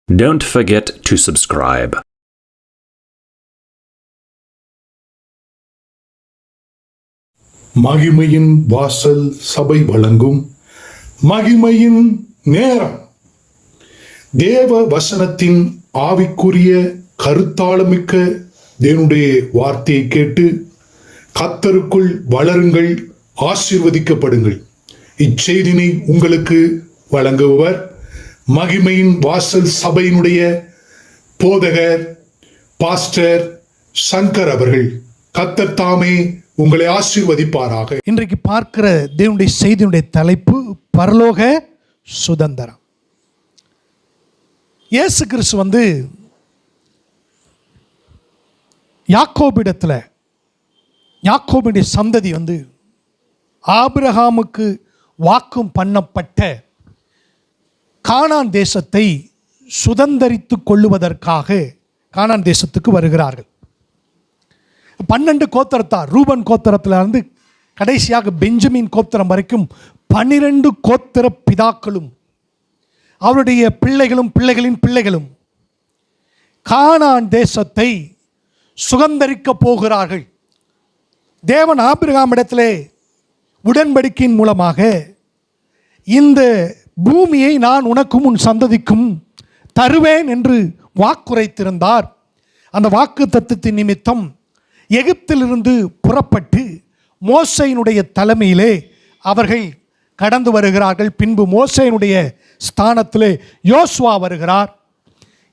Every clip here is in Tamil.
Don't forget to subscribe. மகிமையின் வாசல் சபை வழங்கும் மகிமையின் நேரம். தேவ வசனத்தின் ஆவிக்குரிய கருத்தாளமிக்க தேவனுடைய வார்த்தையை கேட்டு கர்த்தருக்குள் வளருங்கள், ஆசீர்வதிக்கப்படுங்கள். இச்செய்தினை உங்களுக்கு வழங்குபவர் மகிமையின் வாசல் சபையினுடைய போதகர் பாஸ்டர் சங்கர் அவர்கள். கர்த்தர் தாமே உங்களை ஆசீர்வதிப்பாராக. இன்றைக்கு பார்க்கிற தேவனுடைய செய்தியுடைய தலைப்பு பரலோக சுதந்திரம். இயேசு கிறிஸ்து யாக்கோபுடைய சந்ததி ஆபிரகாமுக்கு வாக்கும் பண்ணப்பட்ட கானான் தேசத்தை சுதந்தரித்து கொள்ளுவதற்காக கானான் தேசத்துக்கு வருகிறார்கள். 12 கோத்திரத்தார், ரூபன் கோத்திரத்திலிருந்து கடைசியாக பெஞ்சமின் கோத்திரம் வரைக்கும் 12 கோத்திர பிதாக்களும் அவருடைய பிள்ளைகளும் பிள்ளைகளின் பிள்ளைகளும் கானான் தேசத்தை சுதந்தரிக்க போகிறார்கள். தேவன் ஆபிரகாமிடத்திலே உடன்படிக்கையின் மூலமாக இந்த பூமியை நான் உனக்கும் உன் சந்ததிக்கும் தருவேன் என்று வாக்குரைத்திருந்தார். அந்த வாக்கு தத்தத்தின் நிமித்தம் எகிப்திலிருந்து புறப்பட்டு மோசேயினுடைய தலைமையிலே அவர்கள் கடந்து வருகிறார்கள். பின்பு மோசேயினுடைய ஸ்தானத்திலே யோசுவா வருகிறார்.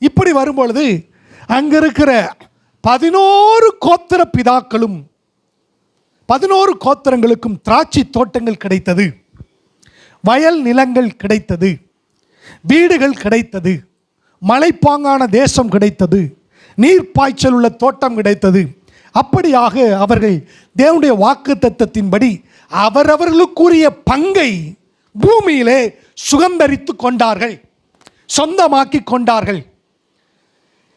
இப்படி வரும்பொழுது அங்கே இருக்கிற 11 கோத்திர பிதாக்களும் 11 கோத்திரங்களுக்கும் திராட்சை தோட்டங்கள் கிடைத்தது, வயல் நிலங்கள் கிடைத்தது, வீடுகள் கிடைத்தது, மலைப்பாங்கான தேசம் கிடைத்தது, நீர்ப்பாய்ச்சல் உள்ள தோட்டம் கிடைத்தது. அப்படியாக அவர்கள் தேவனுடைய வாக்கு தத்தத்தின்படி அவரவர்களுக்குரிய பங்கை பூமியிலே சுதந்தரித்து கொண்டார்கள், சொந்தமாக்கி கொண்டார்கள்.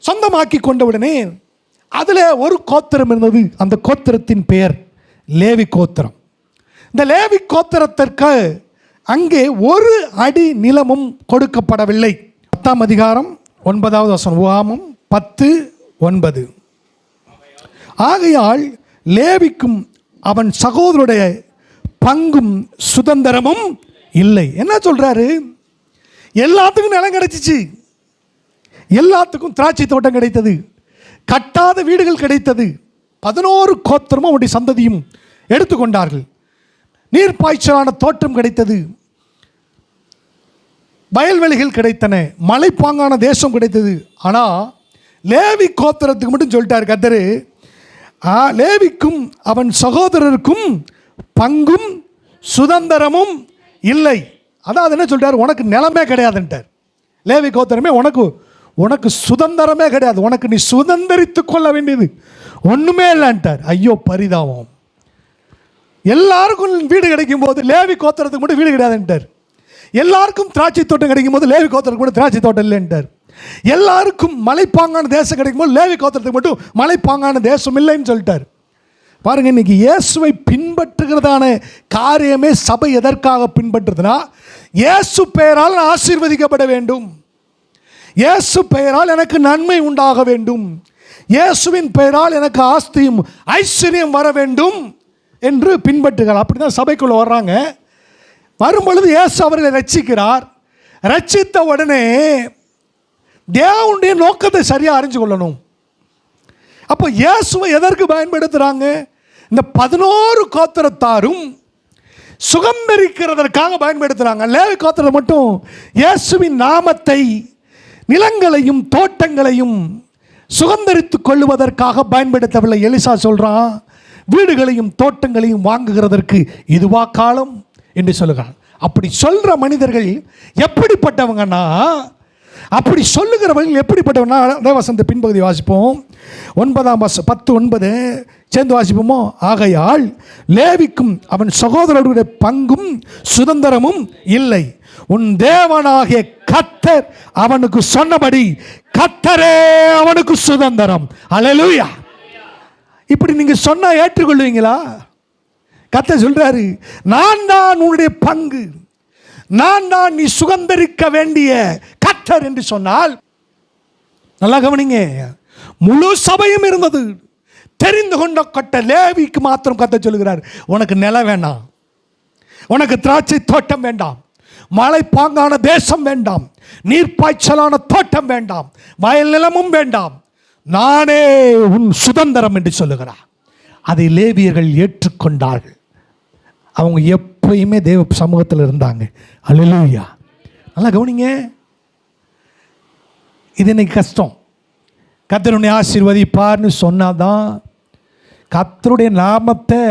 சொந்தமாக்கி கொண்டவுடனே அதில் ஒரு கோத்திரம் இருந்தது. அந்த கோத்திரத்தின் பெயர் லேவி கோத்திரம். இந்த லேவி கோத்திரத்திற்கு அங்கே ஒரு அடி நிலமும் கொடுக்கப்படவில்லை. 10ஆம் அதிகாரம் 9வது வசனம், உபாகமம் 10:9. ஆகையால் லேவிக்கும் அவன் சகோதரருடைய பங்கும் சுதந்திரமும் இல்லை. என்ன சொல்றாரு? எல்லாத்துக்கும் நிலம் கிடைச்சிச்சு, எல்லாத்துக்கும் திராட்சை தோட்டம் கிடைத்தது, கட்டாத வீடுகள் கிடைத்தது, 11 கோத்திரமும் அவருடைய சந்ததியும் எடுத்துக்கொண்டார்கள். நீர்ப்பாய்ச்சலான தோட்டம் கிடைத்தது, வயல்வெளிகள் கிடைத்தன, மலைப்பாங்கான தேசம் கிடைத்தது. ஆனால் லேவி கோத்திரத்துக்கு மட்டும் சொல்லிட்டார் கர்த்தர், லேவிக்கும் அவன் சகோதரருக்கும் பங்கும் சுதந்திரமும் இல்லை. அதாவது என்ன சொல்றார்? உனக்கு நிலமே கிடையாதுன்ட்டார். லேவி கோத்திரமே உனக்கு சுதந்திரமே கிடையாது, உனக்கு நீ சுதந்திரித்து கொள்ள வேண்டியது ஒன்றுமே இல்லைன்ட்டார். ஐயோ பரிதாபம்! எல்லாருக்கும் வீடு கிடைக்கும் போது லேவி கோத்திரத்துக்கு மட்டும் வீடு கிடையாதுன்ட்டார். எல்லாருக்கும் திராட்சை தோட்டம் கிடைக்கும் போது லேவி கோத்திரத்துக்கு மட்டும் திராட்சை தோட்டம் இல்லைன்ட்டார். எல்லாருக்கும் மலைப்பாங்கான தேசம் கிடைக்கும் போது லேவி கோத்திரத்துக்கு மட்டும் மலைப்பாங்கான தேசம் இல்லைன்னு சொல்லிட்டார். பாருங்க, இன்னைக்கு இயேசுவை பின்பற்றுகிறதான காரியமே சபை எதற்காக பின்பற்றுதுன்னா, இயேசு பெயரால் நான் ஆசீர்வதிக்கப்பட வேண்டும், இயேசு பெயரால் எனக்கு நன்மை உண்டாக வேண்டும், இயேசுவின் பெயரால் எனக்கு ஆஸ்தியும் ஐஸ்வர்யம் வர வேண்டும் என்று பின்பற்றுகிறார். அப்படி தான் சபைக்குள்ளே வர்றாங்க. வரும்பொழுது இயேசு அவர்களை ரட்சிக்கிறார். ரட்சித்த உடனே தேவனுடைய நோக்கத்தை சரியாக அறிஞ்சு கொள்ளணும். அப்போ இயேசுவை எதற்கு பயன்படுத்துகிறாங்க? இந்த 11 கோத்திரத்தாரும் சுதந்தரிக்கிறதற்காக பயன்படுத்துகிறாங்க. லேவி கோத்திரம் மட்டும் இயேசுவின் நாமத்தை, நிலங்களையும் தோட்டங்களையும் சுதந்தரித்து கொள்ளுவதற்காக பயன்படுத்தவில்லை. எலிசா சொல்கிறான், வீடுகளையும் தோட்டங்களையும் வாங்குகிறதற்கு இதுவா காலம் என்று சொல்லுகிறான். அப்படி சொல்கிற மனிதர்கள் எப்படிப்பட்டவங்கன்னா, அப்படி சொல்லுகிறவர்கள் எப்படிப்பட்டவனா? தேவசந்த பின்பகுதி வாசிப்போம். 10:9 சேர்ந்து வாசிப்போமோ? ஆகையால் லேவிக்கும் அவன் சகோதரருடைய பங்கும் சுதந்திரமும் இல்லை, உன் தேவனாகிய கர்த்தர் அவனுக்கு சொன்னபடி கர்த்தரே அவனுக்கு சுதந்திரம். அல்லேலூயா! இப்படி நீங்க சொன்னா ஏற்றுக்கொள்வீங்களா? கர்த்தர் சொல்றாரு, நான் தான் உன்னுடைய பங்கு, நான் தான் நீ சுதந்தரிக்க வேண்டிய கர்த்தர் என்று சொன்னால் நல்லா கவனிங்க, முழு சபையும் இருந்தது. தெரிந்து கொண்ட கட்ட லேவிக்கு மாத்திரம் கர்த்தர் சொல்லுகிறார், உனக்கு நிலம் வேண்டாம், உனக்கு திராட்சை தோட்டம் வேண்டாம், மலை பாங்கான தேசம் வேண்டாம், நீர்ப்பாய்ச்சலான தோட்டம் வேண்டாம், வயல் நிலமும் வேண்டாம், நானே உன் சுதந்திரம் என்று சொல்லுகிறார். அதை லேவியர்கள் ஏற்றுக்கொண்டார்கள். அவங்க எப்பயுமே தேவ சமூகத்தில் இருந்தாங்க. அல்லேலூயா. நல்லா கவனிங்க, இது இன்னைக்கு கஷ்டம். கர்த்தர் உன்னை ஆசீர்வதிப்பார்னு சொன்னாதான் கர்த்தருடைய நாமத்தை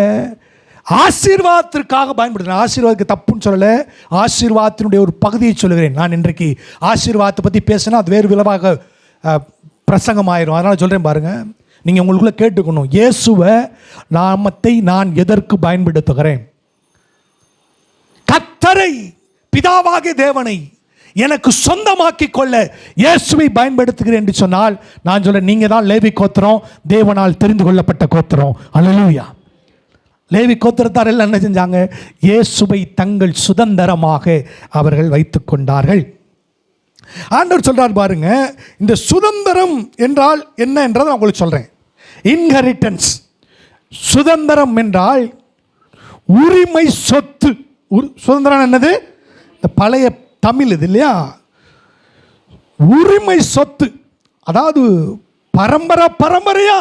ஆசீர்வாதத்திற்காக பயன்படுத்துகிறேன். ஆசீர்வாதத்துக்கு தப்புன்னு சொல்லலை, ஆசீர்வாதத்தினுடைய ஒரு பகுதியை சொல்லுகிறேன். நான் இன்றைக்கு ஆசீர்வாதத்தை பற்றி பேசினா அது வேறு விதமாக பிரசங்கம் ஆயிரும். அதனால் சொல்கிறேன் பாருங்கள், நீங்கள் உங்களுக்குள்ளே கேட்டுக்கணும், இயேசுவை நாமத்தை நான் எதற்கு பயன்படுத்துகிறேன்? கர்த்தரை பிதாவாகிய தேவனை எனக்கு சொந்தமாக்கி கொள்ள இயேசுவை பயன்படுத்துகிறேன் என்று சொன்னால், நான் சொல்ல நீங்கள் தான் லேவி கோத்திரம், தேவனால் தெரிந்து கொள்ளப்பட்ட கோத்திரம். அல்லேலூயா. லேவி கோத்திரத்தார் எல்லாம் என்ன செஞ்சாங்க? இயேசுவை தங்கள் சுதந்திரமாக அவர்கள் வைத்துக் கொண்டார்கள். ஆண்டவர் சொல்றார் பாருங்க, இந்த சுதந்திரம் என்றால் என்ன என்றதை நான் உங்களுக்கு சொல்றேன். இன்ஹெரிட்டன்ஸ், சுதந்திரம் என்றால் உரிமை சொத்து. சுதந்திரம் என்னது? இந்த பழைய தமிழ் இது இல்லையா, உரிமை சொத்து. அதாவது பரம்பரையா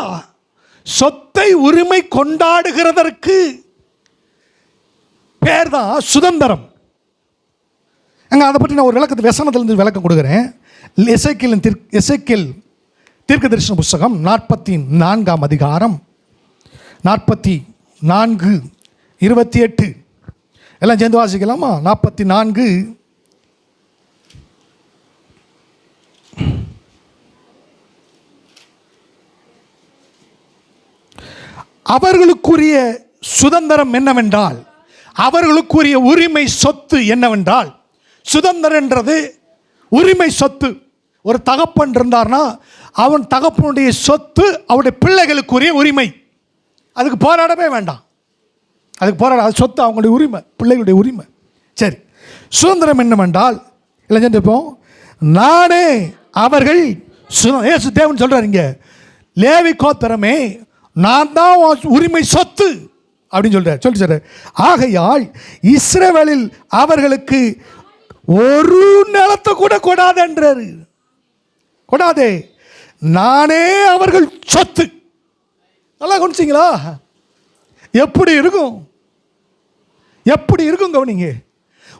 சொத்தை உரிமை கொண்டாடுகிறதற்கு பேர் தான் சுதந்திரம். அங்கே அதை பற்றி நான் ஒரு விளக்கத்தை வசனத்திலிருந்து விளக்கம் கொடுக்குறேன். எசேக்கியேல் தீர்க்கதரிசன புஸ்தகம் 44ஆம் அதிகாரம் 44:28 எல்லாம் சேர்ந்து வாசிக்கலாமா? 44 அவர்களுக்குரிய சுதந்திரம் என்னவென்றால், அவர்களுக்குரிய உரிமை சொத்து என்னவென்றால், சுதந்திரம் என்றது உரிமை சொத்து. ஒரு தகப்பன் இருந்தார்னா அவன் தகப்பனுடைய சொத்து அவருடைய பிள்ளைகளுக்குரிய உரிமை. அதுக்கு போராடவே வேண்டாம், அதுக்கு அது சொத்து அவங்களுடைய உரிமை, பிள்ளைகளுடைய உரிமை. சரி, சுதந்திரம் என்னவென்றால் இல்லை செஞ்சுப்போம், நானே அவர்கள் இயேசு தேவன் சொல்கிறார் இங்கே, லேவி கோத்திரமே நான் தான் உரிமை சொத்து அப்படின்னு சொல்றார். ஆகையால் இஸ்ரவேலில் அவர்களுக்கு ஒரு நிலத்தை கூட கொடாதென்றாரு. கொடாதே, நானே அவர்கள் சொத்து. நல்லா கவனிச்சிங்களா? எப்படி இருக்கும், எப்படி இருக்கும் கவனிங்க.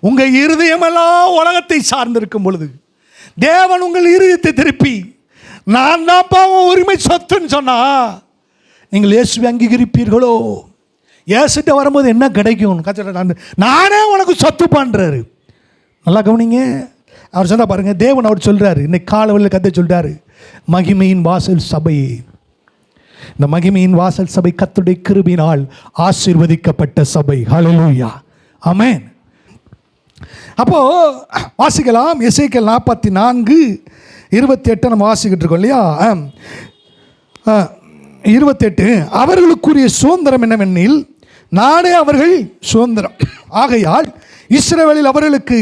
உங்க இருதயமெல்லாம் உலகத்தை சார்ந்திருக்கும் பொழுது தேவன் உங்கள் இருதயத்தை திருப்பி நான் தான் பாவம் உரிமை சொத்துன்னு சொன்னா நீங்கள் இயேசுவை அங்கீகரிப்பீர்களோ? இயேசுட்ட வரும்போது என்ன கிடைக்கும்? நானே உனக்கு சொத்து பண்றாரு. நல்லா கவனிங்க. அவர் சொன்னா பாருங்க, தேவன் அவர் சொல்றாரு, இன்னைக்கு காலவெளியில் கத்த சொல்றாரு, மகிமையின் வாசல் சபை. இந்த மகிமையின் வாசல் சபை கர்த்தருடைய கிருபையினால் ஆசீர்வதிக்கப்பட்ட சபை. ஹல்லேலூயா, ஆமென். அப்போ வாசிக்கலாம், எசேக்கியேல் 44:28 நம்ம வாசிக்கிட்டு இருக்கோம் இல்லையா? 28 அவர்களுக்குரிய சுதந்திரம் என்னவெனில் நானே அவர்கள் சுதந்திரம். ஆகையால் இஸ்ரவேலில் அவர்களுக்கு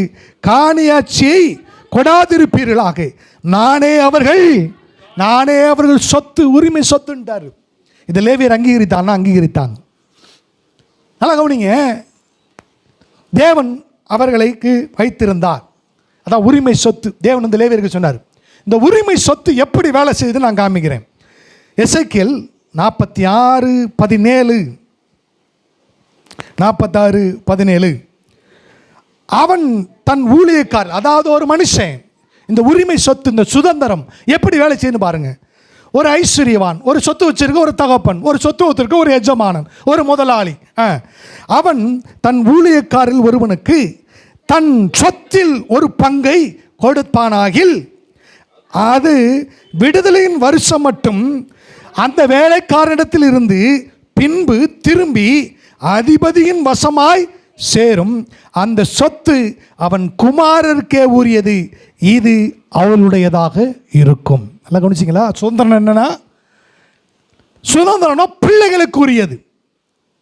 காணியாட்சியை கொடாதிருப்பீர்களாக. நானே அவர்கள் சொத்து, உரிமை சொத்துன்றார். இதை லேவியர் அங்கீகரித்தாங்க. நல்லா கவனிங்க, தேவன் அவர்களுக்கு வைத்திருந்தார், அதான் உரிமை சொத்து. தேவன் இந்த லேவியருக்கு சொன்னார். இந்த உரிமை சொத்து எப்படி வேலை செய்யுதுன்னு நான் காமிக்கிறேன். எசேக்கியேல் 46:17 அவன் தன் ஊழியக்காரர், அதாவது ஒரு மனுஷன், இந்த உரிமை சொத்து, இந்த சுதந்திரம் எப்படி வேலை செய்யணும் பாருங்க. ஒரு ஐஸ்வர்யவான், ஒரு சொத்து வச்சிருக்க ஒரு தகப்பன், ஒரு சொத்து வச்சிருக்க ஒரு எஜமானன், ஒரு முதலாளி. அவன் தன் ஊழியக்காரில் ஒருவனுக்கு தன் சொத்தில் ஒரு பங்கை கொடுப்பானாகில் அது விடுதலையின் வருஷம் மட்டும் அந்த வேலைக்காரனிடத்தில் இருந்து பின்பு திரும்பி அதிபதியின் வசமாய் சேரும். அந்த சொத்து அவன் குமாரருக்கே உரியது, இது அவளுடையதாக இருக்கும். நல்லா கவனிச்சிங்களா? சுதந்திரம் என்னன்னா, சுதந்திரம்னா பிள்ளைகளுக்கு உரியது.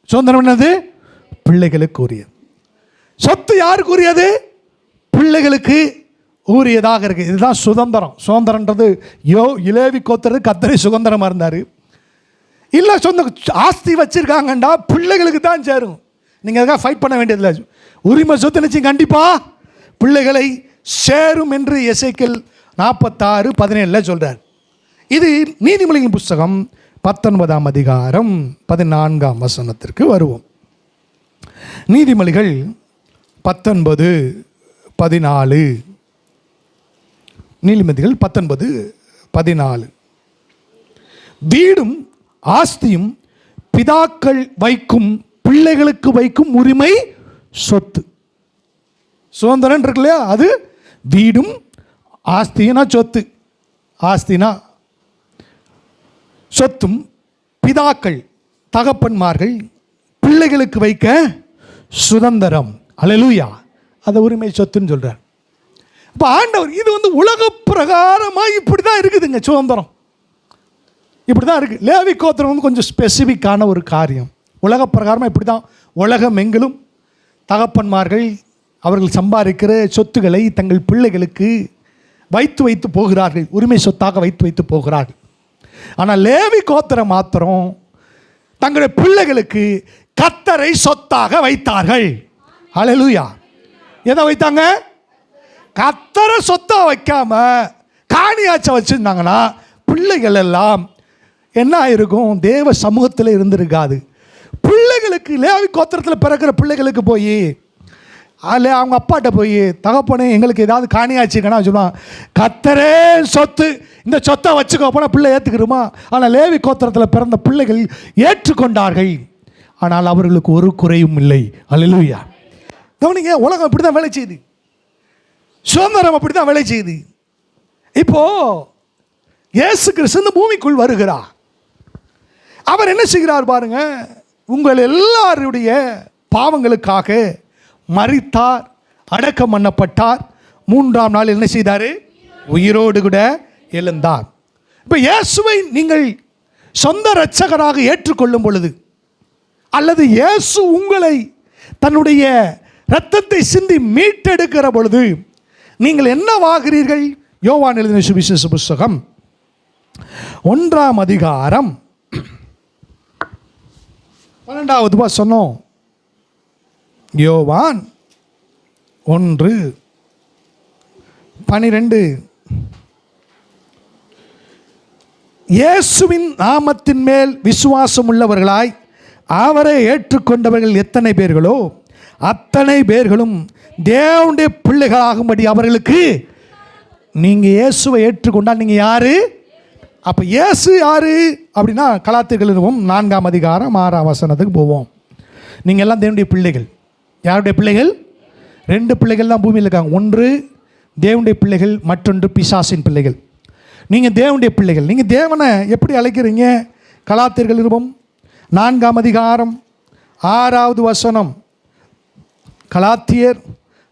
சுதந்திரம் என்னது? பிள்ளைகளுக்கு உரியது. சொத்து யாருக்கு உரியது? பிள்ளைகளுக்கு ஊறியதாக இருக்குது. இதுதான் சுதந்திரம். சுதந்திரன்றது லேவி கோத்திரது கர்த்தரே சுதந்திரமாக இருந்தார். இல்லை சொந்த ஆஸ்தி வச்சுருக்காங்கண்டா பிள்ளைகளுக்கு தான் சேரும். நீங்கள் அதுக்காக ஃபைட் பண்ண வேண்டியதில்லை. உரிமை சொத்து நினச்சி கண்டிப்பாக பிள்ளைகளை சேரும் என்று எசேக்கியேல் 46:17 சொல்கிறார். இது நீதிமொழிகளின் புஸ்தகம் 19ஆம் அதிகாரம் 14ஆம் வசனத்திற்கு வருவோம். நீதிமொழிகள் 19:14. நீதிமொழிகள் 19:14. வீடும் ஆஸ்தியும் பிதாக்கள் வைக்கும் பிள்ளைகளுக்கு வைக்கும் உரிமை சொத்து. சுதந்திரம் இருக்கு இல்லையா, அது வீடும் ஆஸ்தினா சொத்து, ஆஸ்தினா சொத்தும் பிதாக்கள் தகப்பன்மார்கள் பிள்ளைகளுக்கு வைக்க சுதந்திரம். அல்லேலூயா. அதை உரிமை சொத்துன்னு சொல்கிறார். இப்போ ஆண்டவர் இது உலக பிரகாரமாக இப்படி தான் இருக்குதுங்க. சுதந்திரம் இப்படி தான் இருக்குது. லேவி கோத்திரம் கொஞ்சம் ஸ்பெசிஃபிக்கான ஒரு காரியம். உலக பிரகாரமாக இப்படி தான். உலகம் எங்கிலும் தகப்பன்மார்கள் அவர்கள் சம்பாதிக்கிற சொத்துக்களை தங்கள் பிள்ளைகளுக்கு வைத்து போகிறார்கள், உரிமை சொத்தாக வைத்து போகிறார்கள். ஆனால் லேவி கோத்திரம் மாத்திரம் தங்களுடைய பிள்ளைகளுக்கு கர்த்தரை சொத்தாக வைத்தார்கள். அல்லேலூயா. எதை வைத்தாங்க? கர்த்தரை சொத்தாக வைக்காம காணியாச்சை வச்சுருந்தாங்கன்னா பிள்ளைகள் எல்லாம் என்ன ஆயிருக்கும்? தேவ சமூகத்தில் இருந்திருக்காது. பிள்ளைகளுக்கு லேவி கோத்திரத்தில் பிறக்கிற பிள்ளைகளுக்கு போய் அதில் அவங்க அப்பாட்ட போய் தகப்பனே எங்களுக்கு ஏதாவது காணியாச்சுக்கன்னா சொல்லுவான், கர்த்தரே சொத்து, இந்த சொத்தை வச்சுக்கோ போனால் பிள்ளை ஏற்றுக்கிறோமா? ஆனால் லேவி கோத்திரத்தில் பிறந்த பிள்ளைகள் ஏற்றுக்கொண்டார்கள். ஆனால் அவர்களுக்கு ஒரு குறையும் இல்லை. அல்லேலூயா. கவனிங்க, உலகம் அப்படி தான் வேலை செய்யுது. சுதந்திரம் அப்படி தான் வேலை செய்யுது. இப்போது இயேசு கிறிஸ்து இந்த பூமிக்குள் வருகிறார். அவர் என்ன செய்கிறார் பாருங்க, உங்கள் எல்லாருடைய பாவங்களுக்காக மரித்தார், அடக்கம் பண்ணப்பட்டார், 3ஆம் நாள் என்ன செய்தார்? உயிரோடு கூட எழுந்தார். இப்போ இயேசுவை நீங்கள் சொந்த இரட்சகராக ஏற்றுக்கொள்ளும் பொழுது, அல்லது இயேசு உங்களை தன்னுடைய இரத்தத்தை சிந்தி மீட்டெடுக்கிற பொழுது நீங்கள் என்னவாகிறீர்கள்? யோவான் எழுதின சுவிசேஷ புஸ்தகம் 1ஆம் அதிகாரம் 12வது வசனம். யோவான் 1:12. இயேசுவின் நாமத்தின் மேல் விசுவாசம் உள்ளவர்களாய் அவரை ஏற்றுக்கொண்டவர்கள் எத்தனை பேர்களோ அத்தனை பேர்களும் தேவனுடைய பிள்ளைகளாகும்படி அவர்களுக்கு. நீங்கள் இயேசுவை ஏற்றுக்கொண்டால் நீங்கள் யாரு? அப்போ இயேசு யாரு அப்படின்னா கலாத்தியர்கள் 4ஆம் அதிகாரம் 6ஆம் வசனத்துக்கு போவோம். நீங்கள் எல்லாம் தேவனுடைய பிள்ளைகள். யாருடைய பிள்ளைகள்? 2 பிள்ளைகள் தான் பூமியில் இருக்காங்க. ஒன்று தேவனுடைய பிள்ளைகள், மற்றொன்று பிசாசின் பிள்ளைகள். நீங்கள் தேவனுடைய பிள்ளைகள். நீங்கள் தேவனை எப்படி அழைக்கிறீங்க? கலாத்தியர்கள் 4ஆம் அதிகாரம் 6வது வசனம். கலாத்தியர்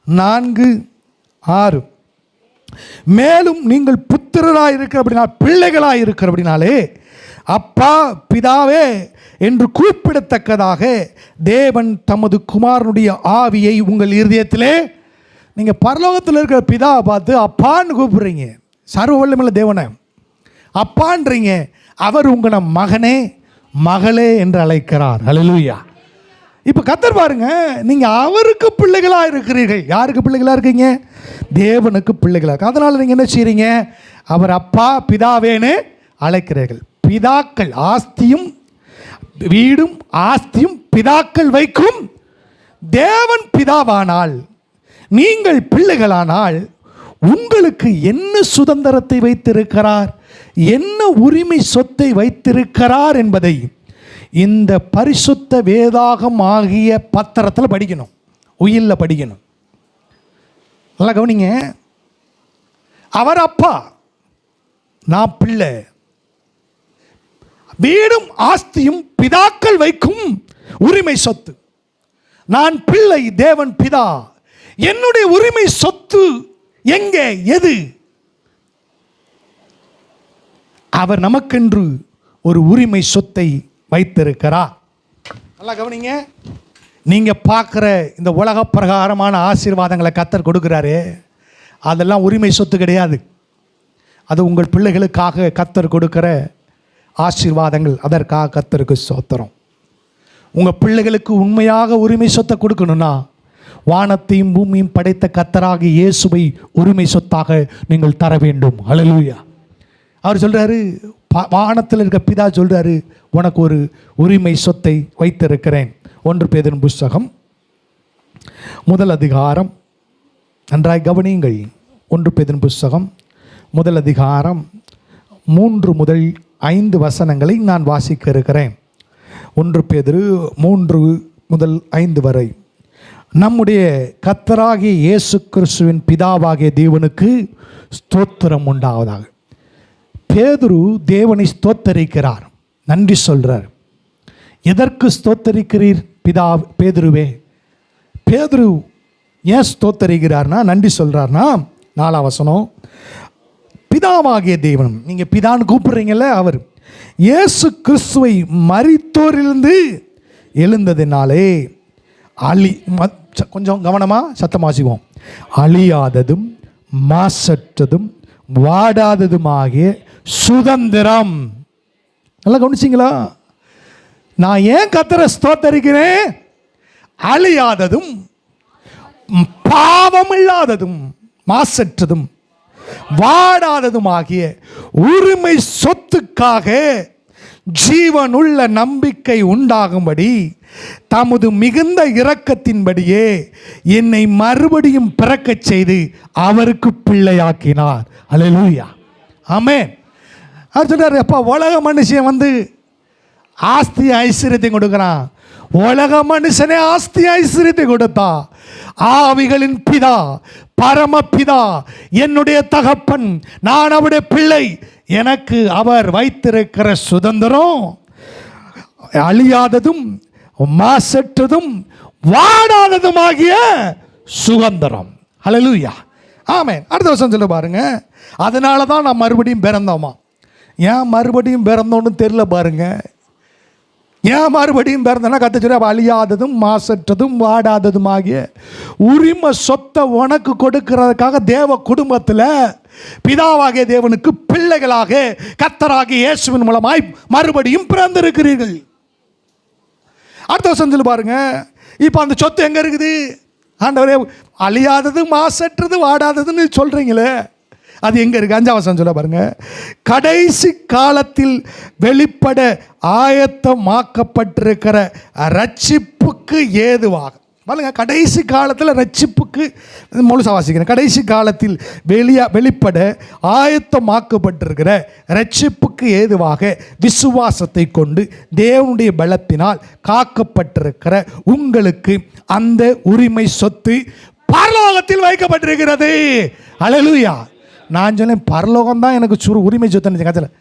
4:6. மேலும் நீங்கள் புத்திரராக இருக்கிற அப்படின்னா, பிள்ளைகளாக இருக்கிற அப்படின்னாலே அப்பா பிதாவே என்று கூப்பிடத்தக்கதாக தேவன் தமது குமாரனுடைய ஆவியை உங்கள் இருதயத்திலே. நீங்கள் பரலோகத்தில் இருக்கிற பிதாவை பார்த்து அப்பான்னு கூப்பிடுறீங்க. சர்வ வல்லமையுள்ள தேவனை அப்பான்றீங்க. அவர் உங்களை மகனே மகளே என்று அழைக்கிறார். அல்லேலூயா. இப்போ கர்த்தர் பாருங்க, நீங்கள் அவருக்கு பிள்ளைகளாக இருக்கிறீர்கள். யாருக்கு பிள்ளைகளாக இருக்கீங்க? தேவனுக்கு பிள்ளைகளாக. அதனால் நீங்கள் என்ன செய்கிறீங்க? அவர் அப்பா பிதாவேன்னு அழைக்கிறீர்கள். பிதாக்கள் ஆஸ்தியும் வீடும் ஆஸ்தியும் பிதாக்கள் வைக்கும் தேவன் பிதாவானால் நீங்கள் பிள்ளைகளானால் உங்களுக்கு என்ன சுதந்திரத்தை வைத்திருக்கிறார், என்ன உரிமை சொத்தை வைத்திருக்கிறார் என்பதை இந்த பரிசுத்த வேதாகம் ஆகிய பத்திரத்தில் படிக்கணும், உயிரில் படிக்கணும். நல்லா கவனிங்க. அவர் அப்பா, நான் பிள்ளை. வீடும் ஆஸ்தியும் பிதாக்கள் வைக்கும் உரிமை சொத்து. நான் பிள்ளை, தேவன் பிதா. என்னுடைய உரிமை சொத்து எங்கே? எது? அவர் நமக்கென்று ஒரு உரிமை சொத்தை வைத்திருக்கிறார். நல்லா கவனிங்க. நீங்க பார்க்குற இந்த உலக பிரகாரமான ஆசீர்வாதங்களை கர்த்தர் கொடுக்கிறாரு. அதெல்லாம் உரிமை சொத்து கிடையாது. அது உங்கள் பிள்ளைகளுக்காக கர்த்தர் கொடுக்கிற ஆசீர்வாதங்கள். அதற்காக கர்த்தருக்கு ஸ்தோத்திரம். உங்கள் பிள்ளைகளுக்கு உண்மையாக உரிமை சொத்தை கொடுக்கணும்னா வானத்தையும் பூமியும் படைத்த கர்த்தராகிய இயேசுவை உரிமை சொத்தாக நீங்கள் தர வேண்டும். ஹல்லேலூயா. அவர் சொல்கிறாரு, வானத்தில் இருக்க பிதா சொல்கிறாரு, உனக்கு ஒரு உரிமை சொத்தை வைத்திருக்கிறேன். 1 பேதுரு புஸ்தகம் 1 அதிகாரம், நன்றாய் கவனியுங்கள். 1 பேதுரு புஸ்தகம் 1 அதிகாரம் 3 முதல் 5 வசனங்களை நான் வாசிக்க இருக்கிறேன். 1 பேதுரு 3 முதல் 5 வரை. நம்முடைய கர்த்தராகிய இயேசு கிறிஸ்துவின் பிதாவாகிய தேவனுக்கு ஸ்தோத்திரம் உண்டாவதாக. பேதுரு தேவனை ஸ்தோத்தரிக்கிறார், நன்றி சொல்கிறார். எதற்கு ஸ்தோத்தரிக்கிறீர் பேதுருவே? பேதுரு ஏன் ஸ்தோத்தரிக்கிறார்னா, நன்றி சொல்கிறார்னா, 4ஆம் வசனம், பிதாவாகிய தேவன், நீங்கள் பிதான்னு கூப்பிடுறீங்கல்ல, அவர் இயேசு கிறிஸ்துவை மரித்தோரிலிருந்து எழுந்ததினாலே கொஞ்சம் கவனமாக சத்தமாக வாசிப்போம். அழியாததும் மாசற்றதும் வாடாததுமாகிய சுதந்திரம். நல்லா கவனிச்சிங்களா? நான் ஏன் கர்த்தரை ஸ்தோத்தரிக்கிறேன்? அழியாததும் பாவம் இல்லாததும் மாசற்றதும் வாடாததும் ஆகிய உரிமை சொத்துக்காக ஜீவனுள்ள நம்பிக்கை உண்டாகும்படி தமது மிகுந்த இரக்கத்தின்படியே என்னை மறுபடியும் பிறக்கச் செய்து அவருக்கு பிள்ளையாக்கினார். அல்லேலூயா, ஆமென். அவர் சொல்றாரு, அப்பா உலக மனுஷன் வந்து ஆஸ்தி ஐஸ்வர்யத்தை கொடுக்குறான். உலக மனுஷனே ஆஸ்தி ஐஸ்வர்யத்தை கொடுத்தா, ஆவிகளின் பிதா பரமபிதா என்னுடைய தகப்பன், நான் அவருடைய பிள்ளை, எனக்கு அவர் வைத்திருக்கிற சுதந்திரம் அழியாததும் மாசற்றதும் வாடாததுமாகிய சுதந்திரம். ஹல்லேலூயா, ஆமென். அடுத்த வருஷம் சொல்ல பாருங்க, அதனால தான் நான் மறுபடியும் பிறந்தோமா. ஏன் மறுபடியும் பிறந்தோன்னு தெரியல பாருங்க. ஏன் மறுபடியும் பிறந்தனா கத்தச்சுட அழியாததும் மாசற்றதும் வாடாததுமாகிய உரிமை சொத்தை உனக்கு கொடுக்கிறதுக்காக தேவ குடும்பத்தில் பிதாவாகிய தேவனுக்கு பிள்ளைகளாக கர்த்தராகிய இயேசுவின் மூலமாய் மறுபடியும் பிறந்திருக்கிறீர்கள். அடுத்த வருஷம் சொல்லி பாருங்க, இப்போ அந்த சொத்து எங்கே இருக்குது? ஆண்டவரே, அழியாதது மாசற்றது வாடாததுன்னு சொல்கிறீங்களே, அது எங்கே இருக்குது? 5ஆம் வசனம் சொல்ல பாருங்க, கடைசி காலத்தில் வெளிப்பட ஆயத்தமாக்கப்பட்டிருக்கிற ரட்சிப்புக்கு ஏதுவாக. பாருங்க, கடைசி காலத்தில் ரட்சிப்புக்கு, முழுசா வாசிக்கிறேன், கடைசி காலத்தில் வெளிப்பட ஆயத்தமாக்கப்பட்டிருக்கிற ரட்சிப்புக்கு ஏதுவாக விசுவாசத்தை கொண்டு தேவனுடைய பலத்தினால் காக்கப்பட்டிருக்கிற உங்களுக்கு அந்த உரிமை சொத்து பரலோகத்தில் வைக்கப்பட்டிருக்கிறது. அல்லேலூயா. நான் சொன்னேன், பரலோகம் தான் எனக்கு உரிமை சொத்து கதையில்.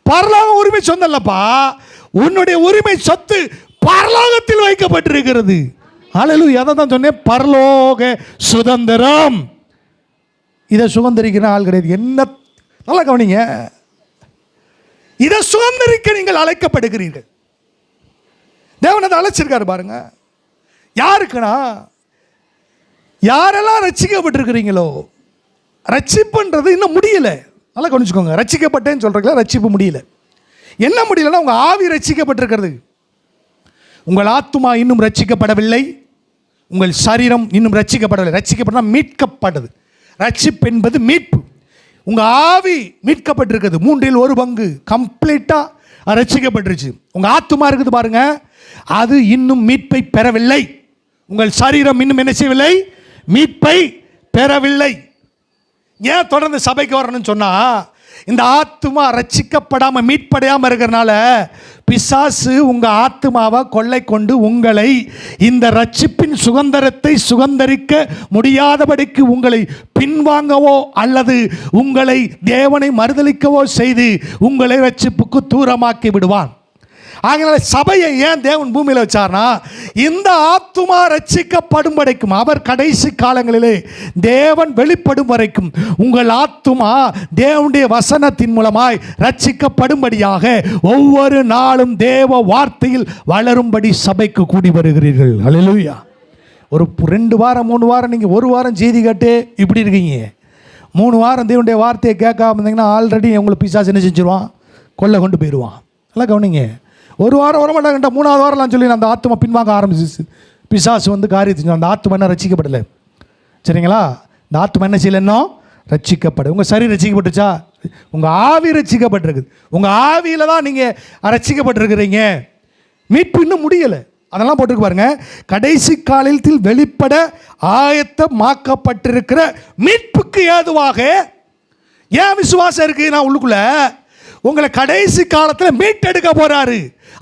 பரலோகம் உரிமை சொந்தம் இல்லப்பா, உன்னுடைய உரிமை சொத்து பரலோகத்தில் வைக்கப்பட்டிருக்கிறது. அல்லேலூயா. அதை தான் சொன்னேன், பரலோக சுதந்திரம். இதை சுதந்திரிக்கிற ஆள் கிடையாது. என்ன, நல்லா கவனிங்க, இதை சுதந்திரிக்க நீங்கள் அழைக்கப்படுகிறீர்கள். தேவன் அதை அழைச்சிருக்காரு பாருங்க. யாருக்குன்னா, யாரெல்லாம் ரட்சிக்கப்பட்டிருக்கிறீங்களோ, ரட்சிப்புன்றது இன்னும் முடியல. நல்லா கவனிச்சுக்கோங்க, ரட்சிக்கப்பட்டேன்னு சொல்கிறீங்களா, ரட்சிப்பு முடியல. என்ன முடியலன்னா, உங்கள் ஆவி ரட்சிக்கப்பட்டிருக்கிறது, உங்கள் ஆத்துமா இன்னும் ரட்சிக்கப்படவில்லை, உங்கள் சரீரம் இன்னும் ரட்சிக்கப்படவில்லை. ரட்சிக்கப்பட்டால் மீட்கப்படுது. ரட்சிப்பு என்பது மீட்பு. உங்கள் ஆவி மீட்கப்பட்டிருக்கிறது, 1/3 பங்கு கம்ப்ளீட்டாக ரட்சிக்கப்பட்டுருச்சு. உங்கள் ஆத்துமா இருக்குது பாருங்க, அது இன்னும் மீட்பை பெறவில்லை. உங்கள் சரீரம் இன்னும் என்ன செய்யவில்லை? மீட்பை பெறவில்லை. ஏன் தொடர்ந்து சபைக்கு வரணும்னு சொன்னால், இந்த ஆத்துமா ரட்சிக்கப்படாமல் மீட்படையாமல் இருக்கிறனால பிசாசு உங்கள் ஆத்துமாவை கொள்ளை கொண்டு உங்களை இந்த ரட்சிப்பின் சுதந்திரத்தை சுதந்திரிக்க முடியாதபடிக்கு உங்களை பின்வாங்கவோ அல்லது உங்களை தேவனை மறுதலிக்கவோ செய்து உங்களை ரட்சிப்புக்கு தூரமாக்கி விடுவான். அதனால சபையை ஏன் தேவன் பூமியில் வச்சார்னா, இந்த ஆத்துமா ரட்சிக்கப்படும் வரைக்கும், அவர் கடைசி காலங்களிலே தேவன் வெளிப்படும் வரைக்கும் உங்கள் ஆத்துமா தேவனுடைய வசனத்தின் மூலமாய் ரட்சிக்கப்படும்படியாக ஒவ்வொரு நாளும் தேவ வார்த்தையில் வளரும்படி சபைக்கு கூடி வருகிறீர்கள். அல்லேலூயா. ஒரு 2 வாரம் 3 வாரம் நீங்கள் 1 வாரம் செய்தி கேட்டு இப்படி இருக்கீங்க. 3 வாரம் தேவனுடைய வார்த்தையை கேட்காம இருந்தீங்கன்னா ஆல்ரெடி உங்களை பிசாசு என்ன செஞ்சிருவான், கொல்ல கொண்டு போயிடுவான். எல்லாம் கவனிங்க. 1 வாரம் வரமாட்டாங்கட்டா 3ஆவது வாரம்லாம் சொல்லி அந்த ஆத்மா பின்வாங்க ஆரம்பிச்சிச்சு. பிசாசு வந்து காரியத்தை அந்த ஆத்மா என்ன ரட்சிக்கப்படலை. சரிங்களா? இந்த ஆத்மா என்ன செய்யல, இன்னும் ரட்சிக்கப்படு. உங்கள் சரீரம் ரட்சிக்கப்பட்டுச்சா? உங்கள் ஆவி ரட்சிக்கப்பட்டிருக்குது. உங்கள் ஆவியில் தான் நீங்கள் ரட்சிக்கப்பட்டிருக்கிறீங்க. மீட்பு இன்னும் முடியலை. அதெல்லாம் போட்டுருக்கு பாருங்க. கடைசி காலத்தில் வெளிப்பட ஆயத்தமாக்கப்பட்டிருக்கிற மீட்புக்கு ஏதுவாக. ஏன் விசுவாசம் இருக்குது? நான் உள்ளுக்குள்ள உங்களை கடைசி காலத்தில் மீட்டெடுக்க போறாரு.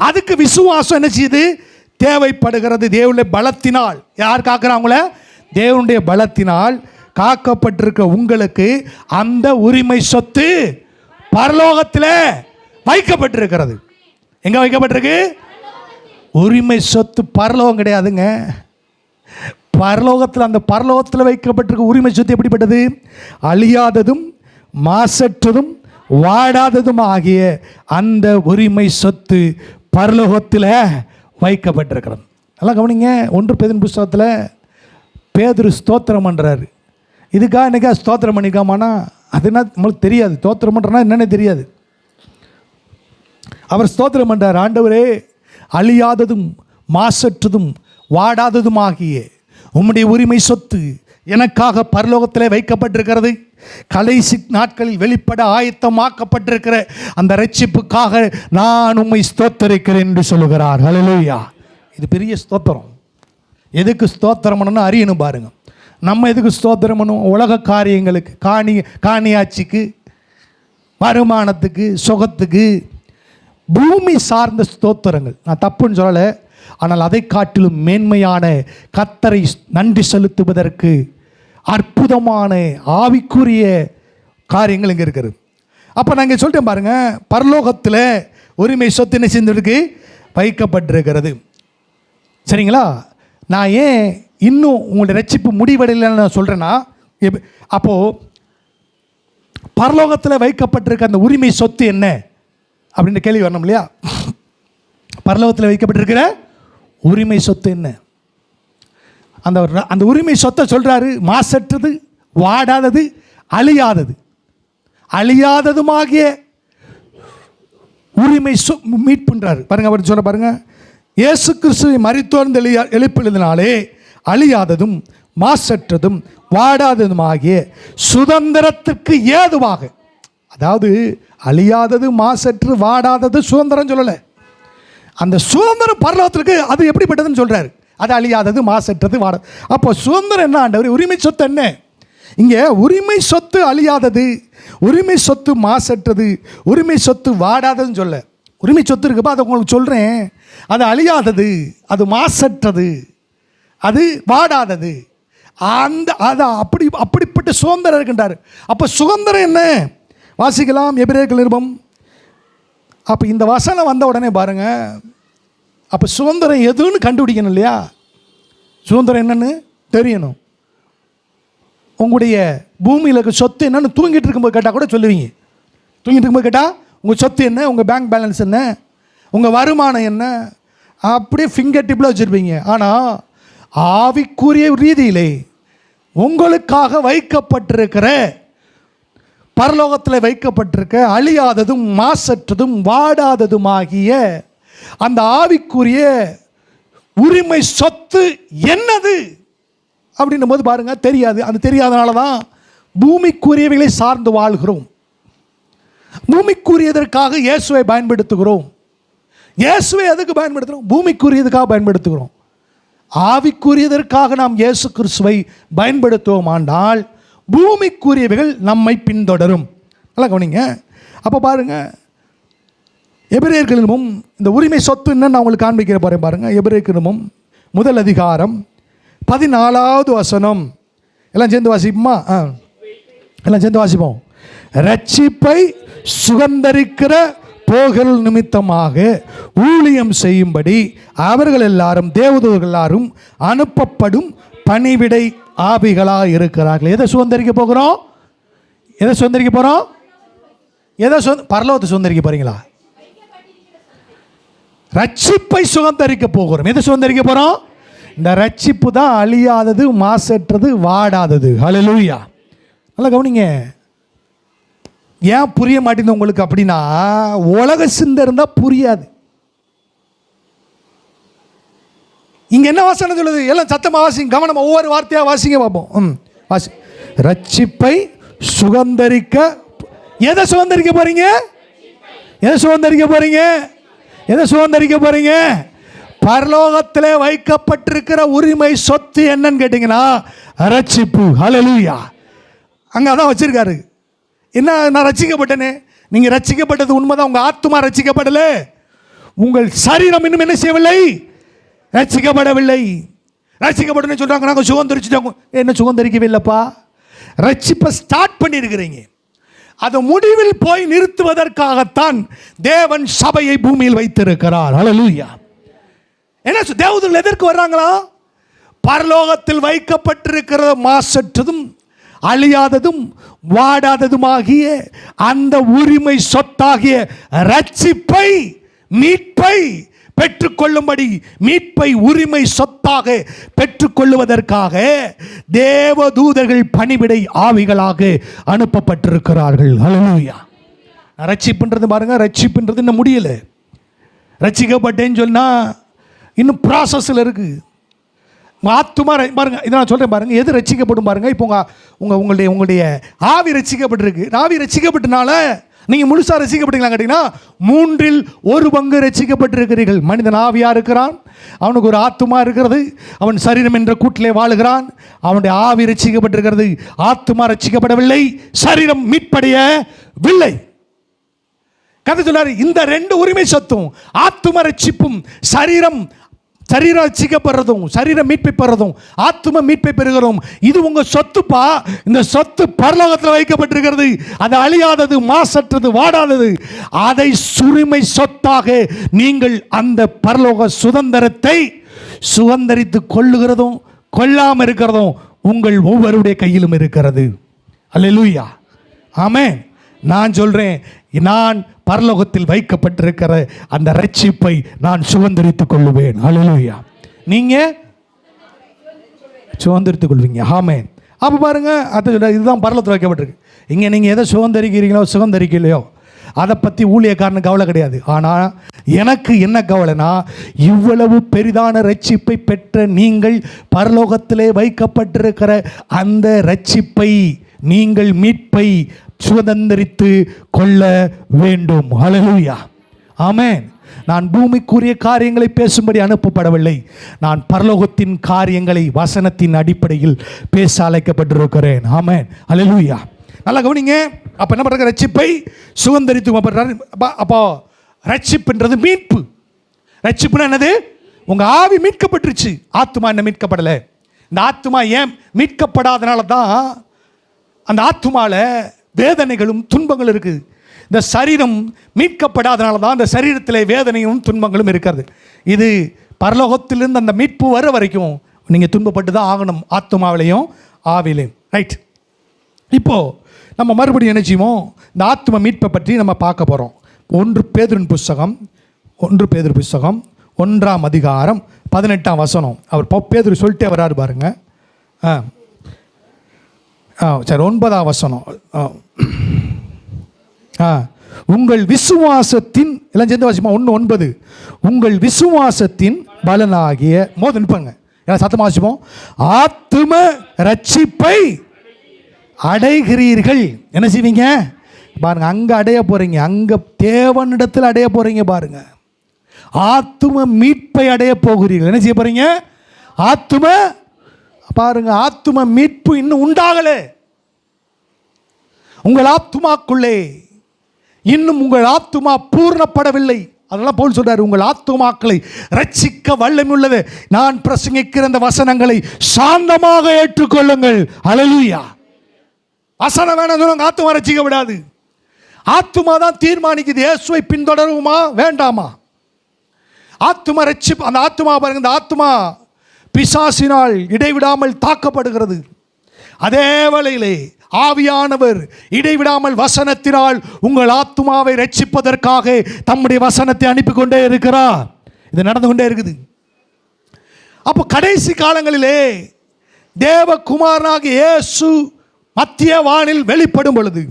அதுக்கு விசுவாசம் என்ன செய்யுது, தேவைப்படுகிறது. தேவனுடைய பலத்தினால். யார் காக்குறாங்கள? தேவனுடைய பலத்தினால் காக்கப்பட்டிருக்க உங்களுக்கு அந்த உரிமை சொத்து பரலோகத்தில் வைக்கப்பட்டிருக்கிறது. எங்க வைக்கப்பட்டிருக்கு? உரிமை சொத்து பரலோகம் கிடையாதுங்க. பரலோகத்தில், அந்த பரலோகத்தில் வைக்கப்பட்டிருக்க உரிமை சொத்து எப்படிப்பட்டது? அழியாததும் மாசற்றதும் வாடாததும் ஆகிய அந்த உரிமை சொத்து பரலோகத்தில் வைக்கப்பட்டிருக்கிறது. நல்லா கவனிங்க. 1 பேதுரு புஸ்தகத்தில் பேதுரு ஸ்தோத்திரம் பண்ணுறாரு. இதுக்காக என்னைக்கா ஸ்தோத்திரம் பண்ணிக்காமானா அது என்ன நம்மளுக்கு தெரியாது. ஸ்தோத்திரம் பண்ணுறனா என்னென்ன தெரியாது. அவர் ஸ்தோத்திரம் பண்ணுறார். ஆண்டவரே, அழியாததும் மாசற்றதும் வாடாததும் ஆகிய உம்முடைய உரிமை சொத்து எனக்காக பரலோகத்தில் வைக்கப்பட்டிருக்கிறது. கடைசி நாட்களில் வெளிப்பட ஆயத்தமாக்கப்பட்டிருக்கிற அந்த ரட்சிப்புக்காக நான் உம்மை ஸ்தோத்தரிக்கிறேன் என்று சொல்லுகிறார். ஹல்லேலூயா. இது பெரிய ஸ்தோத்திரம். எதுக்கு ஸ்தோத்திரம் பண்ணணும் அறியணும் பாருங்க. நம்ம எதுக்கு ஸ்தோத்திரம் பண்ணுவோம்? உலக காரியங்களுக்கு, காணியாட்சிக்கு, வருமானத்துக்கு, சுகத்துக்கு, பூமி சார்ந்த ஸ்தோத்திரங்கள். நான் தப்புன்னு சொல்லலை. ஆனால் அதை காட்டிலும் மேன்மையான கர்த்தரை நன்றி செலுத்துவதற்கு அற்புதமான ஆவிக்குரிய காரியங்கள் இங்கே இருக்கிறது. அப்போ நாங்கள் சொல்லிட்டேன் பாருங்கள், பரலோகத்தில் உரிமை சொத்து என்ன செஞ்சிருக்கு, வைக்கப்பட்டிருக்கிறது. சரிங்களா? நான் ஏன் இன்னும் உங்களுடைய ரட்சிப்பு முடிவடையில்லைன்னு நான் சொல்கிறேன்னா, அப்போது பரலோகத்தில் வைக்கப்பட்டிருக்க அந்த உரிமை சொத்து என்ன அப்படின்ற கேள்வி வரணும் இல்லையா? பரலோகத்தில் வைக்கப்பட்டிருக்கிற உரிமை சொத்து என்ன? அந்த உரிமை சொத்தை சொல்கிறாரு, மாசற்றது, வாடாதது, அழியாதது. அழியாததுமாகிய உரிமை மீட்புன்றார் பாருங்க. அவர் சொல்ல பாருங்க, இயேசு கிறிஸ்துவை மரித்தோர்ந்து எழுப்பினதினாலே அழியாததும் மாசற்றதும் வாடாததுமாகிய சுதந்திரத்திற்கு ஏதுவாக. அதாவது அழியாதது, மாசற்று, வாடாதது சுதந்திரம் சொல்லலை. அந்த சுதந்திரம் பரலோகத்திற்கு அது எப்படிப்பட்டதுன்னு சொல்கிறார். அது அழியாதது, மாசற்றது, வாடாது. அப்போ சுதந்திரம் என்ன ஆண்டவர்? உரிமை சொத்து என்ன? இங்கே உரிமை சொத்து அழியாதது, உரிமை சொத்து மாசற்றது, உரிமை சொத்து வாடாததுன்னு சொல்ல. உரிமை சொத்து இருக்குப்பா, அதை உங்களுக்கு சொல்கிறேன். அது அழியாதது, அது மாசற்றது, அது வாடாதது. அது அப்படிப்பட்ட சுதந்திரம் இருக்கின்றார். அப்போ சுதந்திரம் என்ன? வாசிக்கலாம் எபிரேயர் நிருபம். அப்போ இந்த வசனம் வந்த உடனே பாருங்கள், அப்போ சுதந்திரம் எதுன்னு கண்டுபிடிக்கணும் இல்லையா? சுதந்திரம் என்னன்னு தெரியணும். உங்களுடைய பூமியில் இருக்க சொத்து என்னன்னு தூங்கிட்டு இருக்கும்போது கேட்டால் கூட சொல்லுவீங்க. தூங்கிட்டு இருக்கும்போது கேட்டால் உங்கள் சொத்து என்ன, உங்கள் பேங்க் பேலன்ஸ் என்ன, உங்கள் வருமானம் என்ன, அப்படியே ஃபிங்கர் டிப்பில் வச்சுருப்பீங்க. ஆனால் ஆவிக்குரிய ரீதியிலே உங்களுக்காக வைக்கப்பட்டிருக்கிற, பரலோகத்தில் வைக்கப்பட்டிருக்க அழியாததும் மாசற்றதும் வாடாததுமாகிய அந்த ஆவிக்குரிய உரிமை சொத்து என்னது அப்படின்னும் போது பாருங்க தெரியாது. அது தெரியாதனால தான் பூமிக்குரியவைகளை சார்ந்து வாழ்கிறோம். பூமிக்குரியதற்காக இயேசுவை பயன்படுத்துகிறோம். இயேசுவை எதுக்கு பயன்படுத்துகிறோம்? பூமிக்குரியதுக்காக பயன்படுத்துகிறோம். ஆவிக்குரியதற்காக நாம் இயேசு கிறிஸ்துவை பயன்படுத்துவோமானால் பூமிக்குரியவைகள் நம்மை பின்தொடரும். நல்லா கவனிங்க. அப்போ பாருங்க, எபிரேயர்களிலும் இந்த உரிமை சொத்து என்னன்னு நான் உங்களுக்கு காண்பிக்கிற போகிறேன் பாருங்க. எபிரேயர்களிலும் 1 அதிகாரம் 14வது வசனம். எல்லாம் சேர்ந்து வாசிப்போமா? எல்லாம் சேர்ந்து வாசிப்போம். ரட்சிப்பை சுகந்தரிக்கிற போகல் நிமித்தமாக ஊழியம் செய்யும்படி அவர்கள் எல்லாரும் தேவதூதர்கள் எல்லாரும் அனுப்பப்படும் பணிவிடை ஆவிகளாக இருக்கிறார்கள். எதை சுதந்திரிக்க போகிறோம்? எதை சுதந்திரிக்க போகிறோம்? எதை பரலோகத்தை சுதந்திரிக்க போகிறீங்களா? ரட்சிப்பை சுதந்திரிக்க போகிறோம். எதை சுதந்திரிக்க போகிறோம்? இந்த ரட்சிப்பு தான் அழியாதது, மாசற்றது, வாடாதது. ஹல்லேலூயா. நல்லா கவனிங்க. ஏன் புரிய மாட்டேங்குது உங்களுக்கு அப்படின்னா, உலக சிந்தை இருந்தால் புரியாது. இங்கே என்ன வாசனை சொல்லுது? எல்லாம் சத்தமாக வாசிங்க, கவனமாக ஒவ்வொரு வார்த்தையாக வாசிங்க பார்ப்போம். வாசி. ரட்சிப்பை சுதந்தரிக்க. எதை சுதந்தரிக்க போறீங்க? எதை சுதந்தரிக்க போறீங்க? எதை சுதந்தரிக்க போறீங்க? பரலோகத்தில் வைக்கப்பட்டிருக்கிற உரிமை சொத்து என்னன்னு கேட்டீங்கன்னா ரட்சிப்பு. ஹல்லேலூயா. அங்கே அதான் வச்சிருக்காரு. என்ன, நான் ரட்சிக்கப்பட்டேனே. நீங்கள் ரட்சிக்கப்பட்டது உண்மைதான். உங்கள் ஆத்துமா ரட்சிக்கப்படல, உங்கள் சரீரம் இன்னும் என்ன செய்யவில்லை? ரட்சிக்கப்படவில்லை. ரட்சிக்கப்படணும்னு சொல்கிறாங்க, நாங்கள் சுதந்திரிச்சிட்டோம். என்ன சுதந்திரிக்கவே இல்லைப்பா. ரட்சிப்பை ஸ்டார்ட் பண்ணியிருக்கிறீங்க. அதை முடிவில் போய் நிறுத்துவதற்காகத்தான் தேவன் சபையை பூமியில் வைத்திருக்கிறார். ஹல்லேலூயா. என்ன தேவதூதர்கள் எதற்கு வர்றாங்களா? பரலோகத்தில் வைக்கப்பட்டிருக்கிற மாசற்றதும் அழியாததும் வாடாததுமாகிய அந்த உரிமை சொத்தாகிய ரட்சிப்பை, மீட்பை பெற்றுக்கொள்ளும்படி, மீட்பை உரிமை சொத்தாக பெற்றுக்கொள்ளுவதற்காக தேவதூதர்கள் பணிவிடை ஆவிகளாக அனுப்பப்பட்டிருக்கிறார்கள். ஹல்லேலூயா. ரட்சிப்புன்றது பாருங்க, ரட்சிப்புன்றது இன்னும் முடியல. ரட்சிக்கப்பட்டேன்னு சொன்னால் இன்னும் ப்ராசஸில் இருக்குது. ஆத்துமா பாருங்க, இதை நான் சொல்கிறேன் பாருங்க, எது ரட்சிக்கப்படும் பாருங்க. இப்போ உங்களுடைய ஆவி ரட்சிக்கப்பட்டிருக்கு. ஆவி ரட்சிக்கப்பட்டனால நீங்கள் முழுசாக ரட்சிக்கப்பட்டீங்களா கேட்டிங்கன்னா 1/3 ரட்சிக்கப்பட்டிருக்கிறீர்கள். மனிதன் ஆவியாக இருக்கிறான், அவனுக்கு ஒரு ஆத்துமா இருக்கிறது, அவன் சரீரம் என்ற கூட்டிலே வாழுகிறான். அவனுடைய ஆவி ரட்சிக்கப்பட்டிருக்கிறது, ஆத்துமா ரட்சிக்கப்படவில்லை, சரீரம் மீட்படையவில்லை. கதை சொல்லாரு, இந்த 2 உரிமை சொத்தும், ஆத்தும ரட்சிப்பும் சரீரம் ரட்சிக்கப்படுறதும், சரீரம் மீட்பை பெறதும், ஆத்தும மீட்பை பெறுகிறதும், இது உங்கள் சொத்துப்பா. இந்த சொத்து பரலோகத்தில் வைக்கப்பட்டிருக்கிறது. அது அழியாதது, மாசற்றது, வாடாதது. அதை உரிமை சொத்தாக நீங்கள் அந்த பரலோக சுதந்திரத்தை சுதந்திரித்து கொள்ளுகிறதும் கொள்ளாமல் இருக்கிறதும் உங்கள் ஒவ்வொருடைய கையிலும் இருக்கிறது. அல்லேலூயா. ஆமென். நான் சொல்கிறேன், நான் பரலோகத்தில் வைக்கப்பட்டிருக்கிற அந்த ரட்சிப்பை நான் சுதந்திரித்துக் கொள்ளுவேன். ஹல்லேலூயா. நீங்கள் சுதந்திரித்துக் கொள்வீங்க. ஆமென். அப்போ பாருங்க, இதுதான் பரலோகத்தில் வைக்கப்பட்டிருக்கு. இங்கே நீங்கள் எதை சுதந்திரிக்கிறீங்களோ சுதந்திரிக்கலையோ அதை பற்றி ஊழியக்காரனுக்கு கவலை கிடையாது. ஆனால் எனக்கு என்ன கவலைனா, இவ்வளவு பெரிதான ரட்சிப்பை பெற்ற நீங்கள் பரலோகத்திலே வைக்கப்பட்டிருக்கிற அந்த ரட்சிப்பை, நீங்கள் மீட்பை சுதந்திரித்து கொள்ள வேண்டும். ஹல்லேலூயா. ஆமென். நான் பூமிக்குரிய காரியங்களை பேசும்படி அனுப்பப்படவில்லை. நான் பரலோகத்தின் காரியங்களை வசனத்தின் அடிப்படையில் பேச அழைக்கப்பட்டிருக்கிறேன். ஆமென். ஹல்லேலூயா. நல்லா கவனிங்க. அப்போ என்ன பண்ணுறாங்க? ரட்சிப்பை சுதந்திரித்து. அப்போ ரட்சிப்புன்றது மீட்பு. ரட்சிப்புனா என்னது? உங்கள் ஆவி மீட்கப்பட்டுருச்சு, ஆத்துமா என்ன மீட்கப்படலை. இந்த ஆத்துமா ஏன் மீட்கப்படாதனால தான் அந்த ஆத்துமாவில் வேதனைகளும் துன்பங்களும் இருக்குது. இந்த சரீரம் மீட்கப்படாதனால தான் அந்த சரீரத்தில் வேதனையும் துன்பங்களும் இருக்கிறது. இது பரலோகத்திலிருந்து அந்த மீட்பு வர வரைக்கும் நீங்கள் துன்பப்பட்டு தான் ஆகணும், ஆத்துமாவிலையும் ஆவிலையும். ரைட். இப்போது நம்ம மறுபடியும் என்ன செய்வோம்? இந்த ஆத்தும மீட்பை பற்றி நம்ம பார்க்க போகிறோம். 1 பேதுரு புஸ்தகம் 1ஆம் அதிகாரம் 18ஆம் வசனம். அவர் பேதுரு சொல்லிட்டே வராரு பாருங்க. சரி, 9ஆம் வசனம். உங்கள் விசுவாசத்தின், எல்லாம் சேர்ந்து வாசிப்போம். 1:9. உங்கள் விசுவாசத்தின் பலனாகிய மோத நிற்பாங்க, எல்லாம் சத்தமாக வாசிப்போம். ஆத்தும ரட்சிப்பை அடைகிறீர்கள். என்ன செய்வீங்க பாருங்க? அங்கே அடைய போகிறீங்க, அங்கே தேவனிடத்தில் அடைய போகிறீங்க. பாருங்க, ஆத்தும மீட்பை அடைய போகிறீர்கள். என்ன செய்ய போகிறீங்க? ஆத்தும, பாருங்க, ஆத்தும மீட்பு இன்னும் உண்டாகலை உங்கள் ஆத்துமாக்குள்ளே. இன்னும் உங்கள் ஆத்துமா பூர்ணப்படவில்லை. அதெல்லாம் பவுல் சொல்றாரு, உங்கள் ஆத்துமாக்களை ரட்சிக்க வல்லமையுள்ளது. நான் பிரசங்கிக்கிற அந்த வசனங்களை சாந்தமாக ஏற்றுக்கொள்ளுங்கள். ஹல்லேலூயா. வசனம் வேணாம் சொல்லுங்க, ஆத்துமா ரட்சிக்க விடாது. ஆத்துமா தான் தீர்மானிக்குது, இயேசுவை பின்தொடருமா வேண்டாமா. ஆத்துமா ரட்சிப்பு. அந்த ஆத்துமா பாருங்க, இந்த ஆத்துமா பிசாசினால் இடைவிடாமல் தாக்கப்படுகிறது. அதே வேளையிலே ஆவியானவர் இடைவிடாமல் வசனத்தினால் உங்கள் ஆத்துமாவை ரட்சிப்பதற்காக தம்முடைய வசனத்தை அனுப்பி கொண்டே இருக்கிறார். இது நடந்து கொண்டே இருக்குது. அப்போ கடைசி காலங்களிலே தேவகுமாரனாகிய இயேசு மத்திய வானில் வெளிப்படும் பொழுது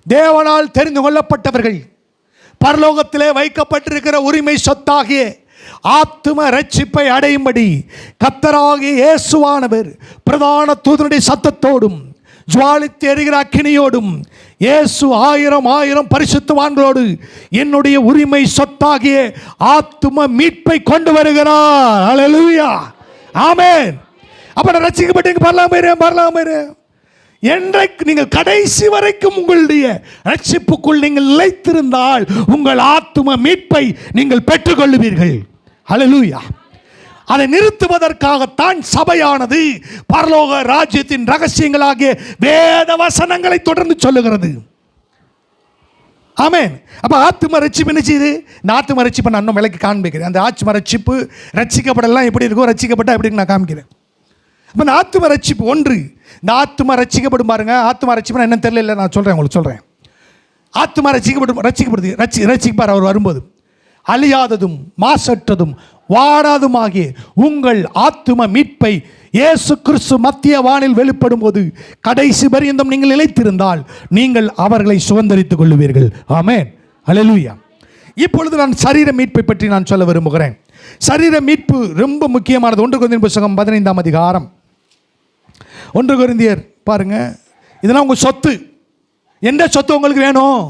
தேவனால் தெரிந்து கொள்ளப்பட்டவர்கள் பரலோகத்திலே வைக்கப்பட்டிருக்கிற உரிமை சொத்தாகிய ஆத்தும ரட்சிப்பை அடையும்படி கர்த்தராகிய இயேசுவானவர் பிரதான தூதனுடைய சத்தத்தோடும் ஜுவாலித்து எரிகிற அக்கினியோடும் இயேசு 1000 பரிசுத்தவான்களோடு என்னுடைய உரிமை சொத்தாகிய ஆத்தும மீட்பை கொண்டு வருகிறார். ஹல்லேலூயா, ஆமென். அப்ப ரட்சிக்கப்பட்டீங்க, பரலாம் போயிரு. என்றைக்கு நீங்கள் கடைசி வரைக்கும் உங்களுடைய ரட்சிப்புக்குள் நீங்கள் நிலைத்திருந்தால் உங்கள் ஆத்தும மீட்பை நீங்கள் பெற்றுக்கொள்ளுவீர்கள். ஹல்லேலூயா. அதை நிறுத்துவதற்காகத்தான் சபையானது பரலோக ராஜ்யத்தின் ரகசியங்களாகிய வேத வசனங்களை தொடர்ந்து சொல்லுகிறது. ஆமென். அப்ப ஆத்தும ரட்சிப்பு என்ன செய்யுது? இந்த ஆத்தும ரட்சிப்பை நான் இன்னும் விலைக்கு காண்பிக்கிறேன். அந்த ஆத்தும ரட்சிப்பு ரட்சிக்கப்படலாம் எப்படி இருக்கும், ரட்சிக்கப்பட்ட எப்படின்னு நான் காமிக்கிறேன். அப்போ இந்த ஆத்தும ரட்சிப்பு ஒன்று, இந்த ஆத்தும ரட்சிக்கப்படும் பாருங்க. ஆத்தும ரட்சிப்பு என்ன தெரியல, நான் சொல்கிறேன், உங்களுக்கு சொல்கிறேன். ஆத்தும ரட்சிக்கப்படுது அவர் வரும்போது அழியாததும் மாசற்றதும் வாடாதுமாகிய உங்கள் ஆத்தும மீட்பை இயேசு கிறிஸ்து மத்திய வானில் வெளிப்படும் போது கடைசி பரியந்தம் நீங்கள் நிலைத்திருந்தால் நீங்கள் அவர்களை சுதந்தரித்துக் கொள்ளுவீர்கள். ஆமென், ஹல்லேலூயா. இப்பொழுது நான் சரீர மீட்பை பற்றி நான் சொல்ல விரும்புகிறேன். சரீர மீட்பு ரொம்ப முக்கியமானது. 1 கொரிந்தியர் புத்தகம் 15ஆம் அதிகாரம். 1 கொரிந்தியர் பாருங்க, இதெல்லாம் உங்கள் சொத்து. எந்த சொத்து உங்களுக்கு வேணும்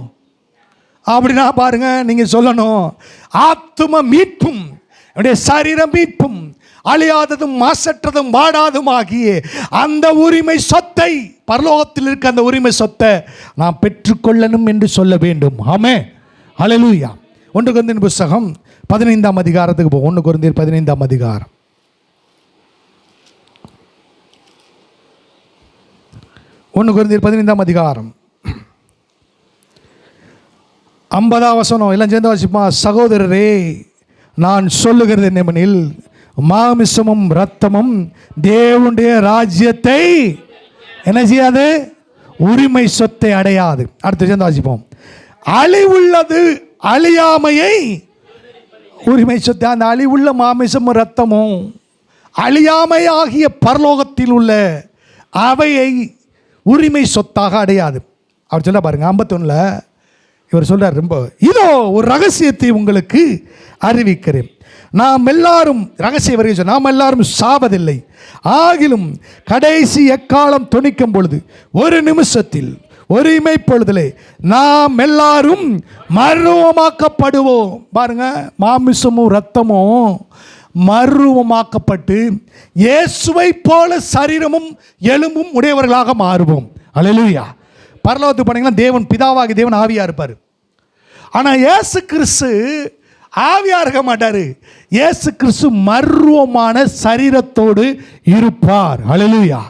அப்படின்னா பாருங்க, நீங்க சொல்லணும் ஆத்தும மீட்பும் சரீர மீட்பும் அழியாததும் மாசற்றதும் வாடாதும் ஆகிய அந்த உரிமை சொத்தை, பரலோகத்தில் இருக்க அந்த உரிமை சொத்தை நான் பெற்றுக்கொள்ளணும் என்று சொல்ல வேண்டும். ஆமென், ஹல்லேலூயா. 1 கொரிந்தியர் புத்தகம் 15ஆம் அதிகாரத்துக்கு போ. 1 கொரிந்தியர் 15ஆம் அதிகாரம். 1 கொரிந்தியர் 15ஆம் அதிகாரம் 50ஆம் வசனம். எல்லாம் சேர்ந்து வாசிப்போமா? சகோதரரே, நான் சொல்லுகிறது என்னவெனில் மாமிசமும் இரத்தமும் தேவனுடைய ராஜ்யத்தை என்ன செய்யாது? உரிமை சொத்தை அடையாது. அடுத்து சேர்ந்து வாசிப்போம். அழிவுள்ளது அழியாமையை உரிமை சொத்தை. அந்த அழிவுள்ள மாமிசமும் இரத்தமும் அழியாமை ஆகிய பரலோகத்தில் உள்ள அவையை உரிமை சொத்தாக அடையாது. அவர் சொல்ல பாருங்க 51ல் இவர் சொல்றார், ரொம்ப இதோ ஒரு ரகசியத்தை உங்களுக்கு அறிவிக்கிறேன். நாம் எல்லாரும் ரகசிய வருகை, நாம் எல்லாரும் சாவதில்லை. ஆகிலும் கடைசி எக்காலம் தொனிக்கும் பொழுது ஒரு நிமிஷத்தில் ஒரு இமைப்பொழுதிலே நாம் எல்லாரும் மறுரூபமாக்கப்படுவோம். பாருங்க, மாமிசமும் இரத்தமும் மறுரூபமாக்கப்பட்டு இயேசுவை போல சரீரமும் எலும்பும் உடையவர்களாக மாறுவோம். அல்லேலூயா. பரலோகத்துக்கு போனீங்கன்னா தேவன் பிதாவாகி தேவன் ஆவியா இருப்பார். ஆனால் இயேசு கிறிஸ்து ஆவியா இருக்க மாட்டார். இயேசு கிறிஸ்து மர்வமான சரீரத்தோடு இருப்பார். அல்லேலூயா.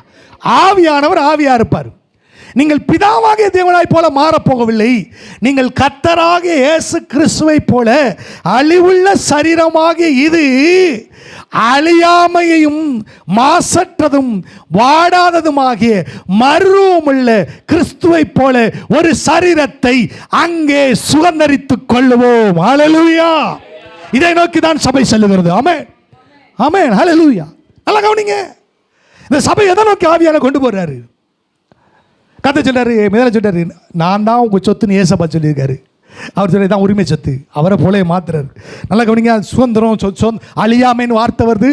ஆவியானவர் ஆவியா இருப்பார். நீங்கள் பிதாவாகிய தேவனாய் போல மாறப்போகவில்லை. நீங்கள் கர்த்தராகிய இயேசு கிறிஸ்துவை போல அழிவுள்ள சரீரமாகிய இது அழியாமையையும் மாசற்றதும் வாடாததுமாகிய மர்வமுள்ள கிறிஸ்துவை போல ஒரு சரீரத்தை அங்கே சுதந்தரித்துக் கொள்ளுவோம். ஹல்லேலூயா. இதை நோக்கி தான் சபை செல்லுகிறது. ஆமென், ஆமென், ஹல்லேலூயா. நல்லா கவனிங்க, இந்த சபை எதை நோக்கி ஆவியான கொண்டு போறாரு? கதை சொல்றாரு, மேல சொல்றாரு, நான் தான் உங்க சொத்துன்னு ஏசப்பா சொல்லியிருக்காரு. அவர் சொல்லி தான் உரிமை சொத்து, அவரை போலே மாத்துறாரு. நல்லா கவனிங்க, சுதந்திரம் அழியாமைன்னு வார்த்தை வருது,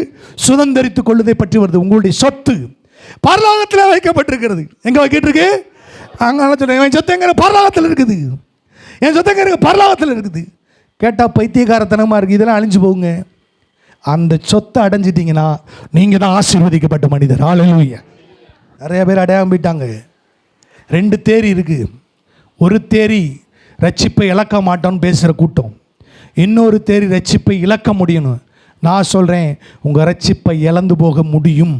சுதந்திரித்துக் கொள்வதை பற்றி வருது. உங்களுடைய சொத்து பரலோகத்தில் வைக்கப்பட்டிருக்கிறது. எங்க வைக்கிட்டு இருக்கு? அங்கே சொல்றேன், என் சொத்து எங்க? பரலோகத்தில் இருக்குது. என் சொத்து எங்க? பரலோகத்தில் இருக்குது. கேட்டால் பைத்தியக்காரத்தனமாக இருக்குது. இதெல்லாம் அழிஞ்சு போகுங்க. அந்த சொத்தை அடைஞ்சிட்டிங்கன்னா நீங்கள் தான் ஆசீர்வதிக்கப்பட்ட மனிதர். ஹல்லேலூயா. நிறைய பேர் அடையாமல் போயிட்டாங்க. 2 தேரி இருக்குது. ஒரு தேரி ரட்சிப்பை இழக்க மாட்டோன்னு பேசுகிற கூட்டம், இன்னொரு தேரி ரட்சிப்பை இழக்க முடியணும். நான் சொல்கிறேன், உங்கள் ரட்சிப்பை இழந்து போக முடியும்.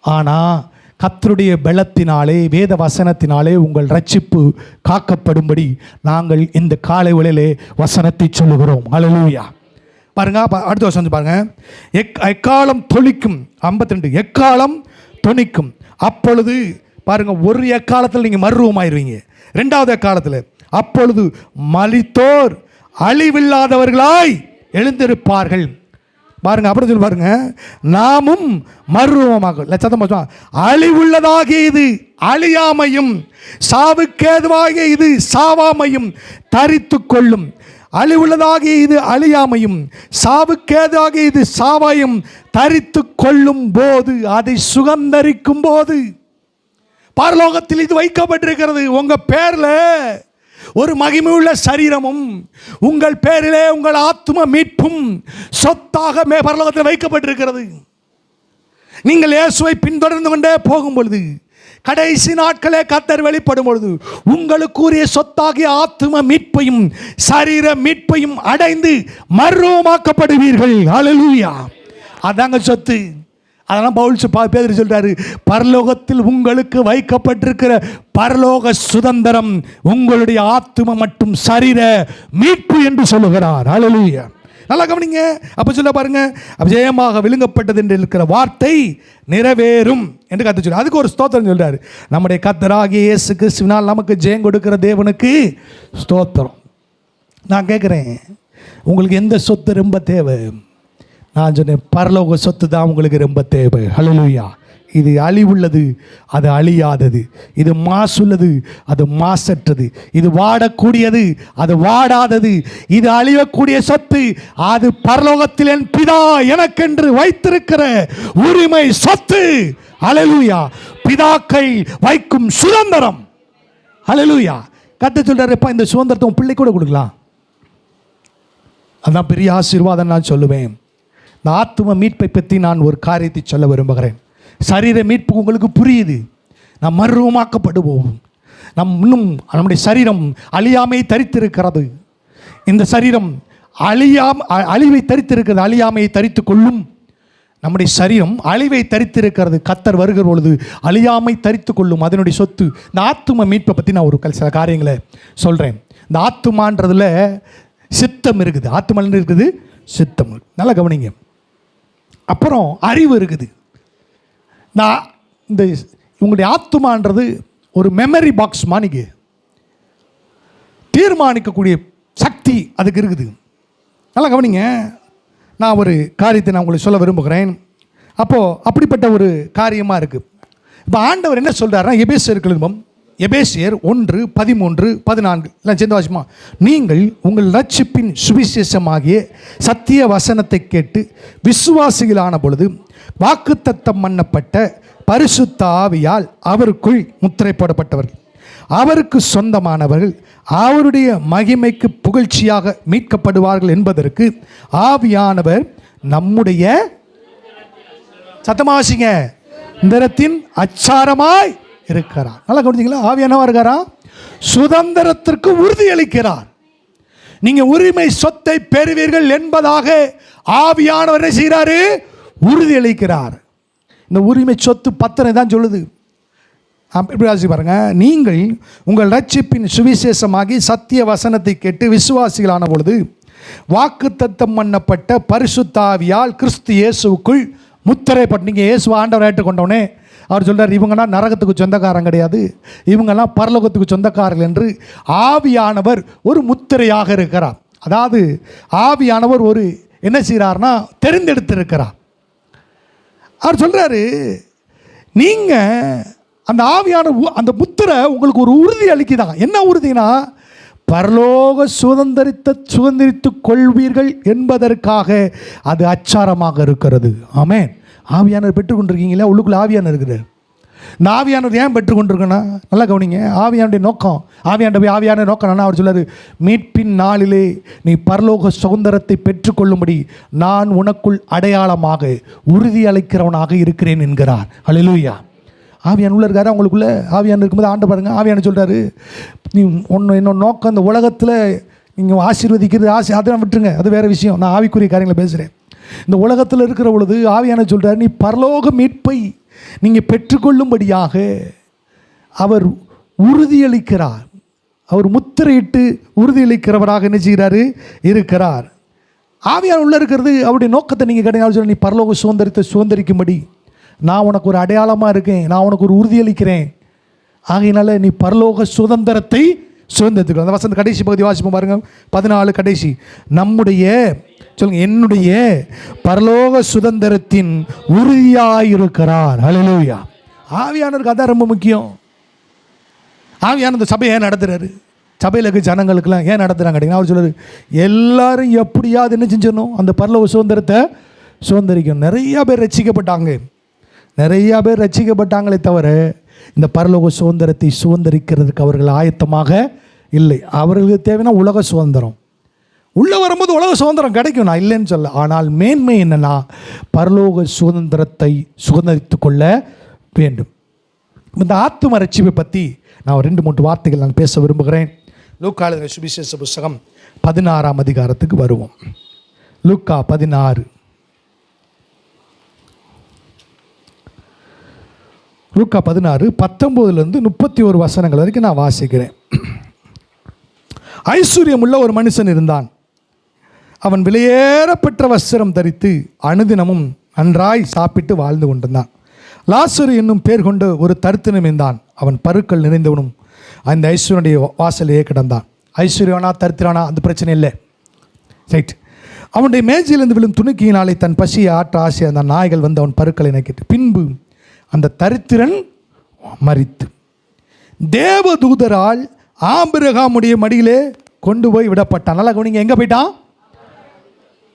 ஆனால் கர்த்தருடைய பலத்தினாலே வேத வசனத்தினாலே உங்கள் ரட்சிப்பு காக்கப்படும்படி நாங்கள் இந்த காலை வேளையிலே வசனத்தை சொல்லுகிறோம். ஹல்லேலூயா. பாருங்க, அடுத்த வசனம் பாருங்க. எக்காலம் தொனிக்கும். 52 எக்காலம் தொனிக்கும். அப்பொழுது பாருங்க, ஒரு எக்காலத்தில் நீங்கள் மறுரூபமாயிருவீங்க. 2வது எக்காலத்தில் அப்பொழுது மரித்தோர் அழிவில்லாதவர்களாய் எழுந்திருப்பார்கள். பாருங்க, அப்புறம் சொல்லி பாருங்க, நாமும் மறுரூபமாக சத்தமா அழிவுள்ளதாகிய இது அழியாமையும் சாவுக்கேதுவாகிய இது சாவாமையும் தரித்து கொள்ளும். அழிவுள்ளதாகிய இது அழியாமையும் சாவுக்கேதுவாகிய இது சாவாயும் தரித்து கொள்ளும் போது, அதை சுகந்தரிக்கும் போது, பரலோகத்தில் இது வைக்கப்பட்டிருக்கிறது. உங்க பேர்ல ஒரு மகிமையுள்ள சரீரமும் உங்கள் பேரிலே உங்கள் ஆத்தும மீட்பும் சொத்தாக பரலோகத்தில் வைக்கப்பட்டிருக்கிறது. நீங்கள் இயேசுவை பின்தொடர்ந்து கொண்டே போகும் பொழுது, கடைசி நாட்களே கர்த்தர் வெளிப்படும் பொழுது, உங்களுக்குரிய சொத்தாகிய ஆத்தும மீட்பையும் சரீர மீட்பையும் அடைந்து மறுரூபமாக்கப்படுவீர்கள். ஹல்லேலூயா. அதாங்க சொத்து. அதெல்லாம் பவுல் பேதுரு சொல்றாரு, பரலோகத்தில் உங்களுக்கு வைக்கப்பட்டிருக்கிற பரலோக சுதந்திரம் உங்களுடைய ஆத்தும மற்றும் சரீர மீட்பு என்று சொல்லுகிறார். ஹல்லேலூயா. நல்லா கவனிங்க. அப்போ சொல்ல பாருங்க, ஜெயமாக விழுங்கப்பட்டது என்று இருக்கிற வார்த்தை நிறைவேறும் என்று கர்த்தர் சொல்றார். அதுக்கு ஒரு ஸ்தோத்திரம் சொல்றாரு. நம்முடைய கர்த்தராகிய இயேசு கிறிஸ்துவினால் நமக்கு ஜெயம் கொடுக்கிற தேவனுக்கு ஸ்தோத்திரம். நான் கேட்குறேன், உங்களுக்கு எந்த சொத்து ரொம்ப தேவை? நான் சொன்னேன், பரலோக சொத்து தான் உங்களுக்கு ரொம்ப தேவை. ஹல்லேலூயா. இது அழிவுள்ளது, அது அழியாதது. இது மாசுள்ளது, அது மாசற்றது. இது வாடக்கூடியது, அது வாடாதது. இது அழியக்கூடிய சொத்து, அது பரலோகத்தில் என் பிதா எனக்கென்று வைத்திருக்கிற உரிமை சொத்து. ஹல்லேலூயா. பிதாக்கள் வைக்கும் சுதந்திரம். ஹல்லேலூயா. கர்த்தர் சொல்றாருப்பா, இந்த சுதந்திரத்தை உன் பிள்ளை கூட கொடுக்கலாம். அதான் பெரிய ஆசீர்வாதம். நான் சொல்லுவேன், இந்த ஆத்தும மீட்பை பற்றி நான் ஒரு காரியத்தை சொல்ல விரும்புகிறேன். சரீர மீட்பு உங்களுக்கு புரியுது. நாம் மறுரூபமாக்கப்படுவோம். இன்னும் நம்முடைய சரீரம் அழியாமையை தரித்திருக்கிறது. இந்த சரீரம் அழிவை தரித்திருக்கிறது, அழியாமையை தரித்து கொள்ளும். நம்முடைய சரீரம் அழிவை தரித்திருக்கிறது. கர்த்தர் வருகிற பொழுது அழியாமை தரித்து கொள்ளும், அதனுடைய சொத்து. இந்த ஆத்தும மீட்பை பற்றி நான் ஒரு சில காரியங்களை சொல்கிறேன். இந்த ஆத்துமான்றதுல சித்தம் இருக்குது. ஆத்துமன்னு இருக்குது, சித்தம். நல்லா கவனிங்க. அப்புறம் அறிவு இருக்குது. நான் இந்த உங்களுடைய ஆத்துமான்றது ஒரு மெமரி பாக்ஸ் மாணிக்கு தீர்மானிக்கக்கூடிய சக்தி அதுக்கு இருக்குது. நல்லா கவனிங்க. நான் ஒரு காரியத்தை நான் உங்களுக்கு சொல்ல விரும்புகிறேன். அப்போது அப்படிப்பட்ட ஒரு காரியமாக இருக்குது. இப்போ ஆண்டவர் என்ன சொல்கிறாருன்னா, எபேசியர் 1:13-14 எல்லாம் சேர்ந்து வாசிமா. நீங்கள் உங்கள் ரட்சிப்பின் சுவிசேஷமாகிய சத்திய வசனத்தை கேட்டு விசுவாசிகளான பொழுது வாக்குத்தத்தம் பண்ணப்பட்ட பரிசுத்த ஆவியால் அவருக்குள் முத்திரை போடப்பட்டவர்கள், அவருக்கு சொந்தமானவர்கள், அவருடைய மகிமைக்கு புகழ்ச்சியாக மீட்கப்படுவார்கள் என்பதற்கு ஆவியானவர் நம்முடைய சத்தமாசிங்க சுதந்திரத்தின் அச்சாரமாய் இருக்கிறார். நல்லா கவனிச்சிங்களா? ஆவியானவா இருக்காரா? சுதந்திரத்திற்கு உறுதி அளிக்கிறார். நீங்க உரிமை சொத்தை பெறுவீர்கள் என்பதாக ஆவியானவர் என்ன செய்கிறாரு? உறுதி அளிக்கிறார். இந்த உரிமை சொத்து பத்திரம் தான் சொல்லுது. எப்படி வாசி பாருங்க. நீங்கள் உங்கள் ரட்சிப்பின் சுவிசேஷமாகி சத்திய வசனத்தை கேட்டு விசுவாசிகளான பொழுது வாக்குத்தத்தம் பண்ணப்பட்ட பரிசுத்த ஆவியால் கிறிஸ்து இயேசுவுக்குள் முத்திரை போட்டு, நீங்கள் இயேசுவை ஆண்டவர் ஏற்றுக்கொண்டோனே அவர் சொல்கிறார், இவங்கன்னா நரகத்துக்கு சொந்தக்காரன் கிடையாது, இவங்கெல்லாம் பரலோகத்துக்கு சொந்தக்காரர்கள் என்று ஆவியானவர் ஒரு முத்திரையாக இருக்கிறார். அதாவது ஆவியானவர் ஒரு என்ன செய்கிறார்னா தெரிந்தெடுத்திருக்கிறார். அவர் சொல்கிறாரு, நீங்கள் அந்த ஆவியான அந்த முத்திரை உங்களுக்கு ஒரு உறுதி அளிக்குதான். என்ன உறுதினா, பரலோக சுதந்திரித்து கொள்வீர்கள் என்பதற்காக அது அச்சாரமாக இருக்கிறது. ஆமென். ஆவியானவர் பெற்றுக்கொண்டிருக்கீங்களா? உள்ளுக்குள்ள ஆவியானவர் இருக்குது. இந்த ஆவியானவர் ஏன் பெற்றுக்கொண்டிருக்கேன்னா, நல்லா கவனிங்க. ஆவியானுடைய நோக்கம், ஆவியான நோக்கம் அவர் சொல்லாரு, மீட்பின் நாளிலே நீ பரலோக சுதந்திரத்தை பெற்றுக்கொள்ளும்படி நான் உனக்குள் அடையாளமாக உறுதி அளிக்கிறவனாக இருக்கிறேன் என்கிறார். ஹல்லேலூயா. ஆவியான உள்ள இருக்காரு. அவங்களுக்குள்ள ஆவியான இருக்கும்போது ஆண்டு பாருங்க, ஆவியான சொல்கிறாரு, நீ என்னோட நோக்கம் இந்த உலகத்தில் நீங்கள் ஆசீர்வதிக்கிறது அதெல்லாம் விட்டுருங்க, அது வேறு விஷயம். நான் ஆவிக்குரிய காரியங்களை பேசுகிறேன். இந்த உலகத்தில் இருக்கிற பொழுது ஆவியான சொல்கிறார், நீ பரலோக மீட்பை நீங்கள் பெற்றுக்கொள்ளும்படியாக அவர் உறுதியளிக்கிறார். அவர் முத்திரையிட்டு உறுதியளிக்கிறவராக என்ன செய்கிறாரு? இருக்கிறார். ஆவியான உள்ள இருக்கிறது அவருடைய நோக்கத்தை நீங்கள் கிடையாது. சொல்ல, நீ பரலோக சுதந்திரிக்கும்படி நான் உனக்கு ஒரு அடையாளமாக இருக்கேன், நான் உனக்கு ஒரு உறுதியளிக்கிறேன். ஆகையினால நீ பரலோக சுதந்திரத்தை சுதந்திரத்துக்கு. அந்த வசந்த கடைசி பகுதி வாசிப்போம் பாருங்க, 14 கடைசி. நம்முடைய சொல்லுங்க, என்னுடைய பரலோக சுதந்திரத்தின் உறுதியாயிருக்கிறார். ஹல்லேலூயா. ஆவியானவருக்கு அதான் ரொம்ப முக்கியம். ஆவியானவர் சபையை ஏன் நடத்துறாரு? சபையில் இருக்க ஜனங்களுக்கெல்லாம் ஏன் நடத்துகிறாங்க கேட்டிங்கன்னா, அவர் சொல்லுவார், எல்லாரும் எப்படியாவது என்ன செஞ்சிடணும், அந்த பரலோக சுதந்திரத்தை சுதந்திரிக்கணும். நிறையா பேர் ரட்சிக்கப்பட்டாங்களே தவிர இந்த பரலோக சுதந்திரத்தை சுதந்திரிக்கிறதுக்கு அவர்கள் ஆயத்தமாக இல்லை. அவர்களுக்கு தேவைன்னா உலக சுதந்திரம், உள்ளே வரும்போது உலக சுதந்திரம் கிடைக்கும், நான் இல்லைன்னு சொல்ல. ஆனால் மேன்மை என்னன்னா, பரலோக சுதந்திரத்தை சுதந்திரித்து கொள்ள வேண்டும். இந்த ஆத்தும ரட்சிப்பை பற்றி நான் 2-3 வார்த்தைகள் நான் பேச விரும்புகிறேன். லூக்கா எழுதின சுவிசேஷ புஸ்தகம் 16ஆம் அதிகாரத்துக்கு வருவோம். லூக்கா 16. லூக்கா 16 19 31 வசனங்கள் வரைக்கும் நான் வாசிக்கிறேன். ஐஸ்வர்யமுள்ள ஒரு மனுஷன் இருந்தான். அவன் விலையேறப்பெற்ற வஸ்திரம் தரித்து அனுதினமும் நன்றாய் சாப்பிட்டு வாழ்ந்து கொண்டிருந்தான். லாசரு என்னும் பேர் கொண்டு ஒரு தரித்திரன் இருந்தான். அவன் பருக்கள் நிறைந்தவனும் அந்த ஐஸ்வர்யனுடைய வாசலையே கிடந்தான். ஐஸ்வர்யனா தரித்திரானா அந்த பிரச்சனை இல்லை, ரைட். அவனுடைய மேஜையிலிருந்து விழும் துணுக்கியினாலே தன் பசியை ஆற்ற ஆசை அந்த நாய்கள் வந்து அவன் பருக்களை நக்கிட்டு, பின்பு அந்த தரித்திரன் மரித்து தேவதூதரால் ஆபிரகாமுடைய மடியிலே கொண்டு போய் விடப்பட்டான். நல்லா கவனிங்க, எங்கே போயிட்டான்?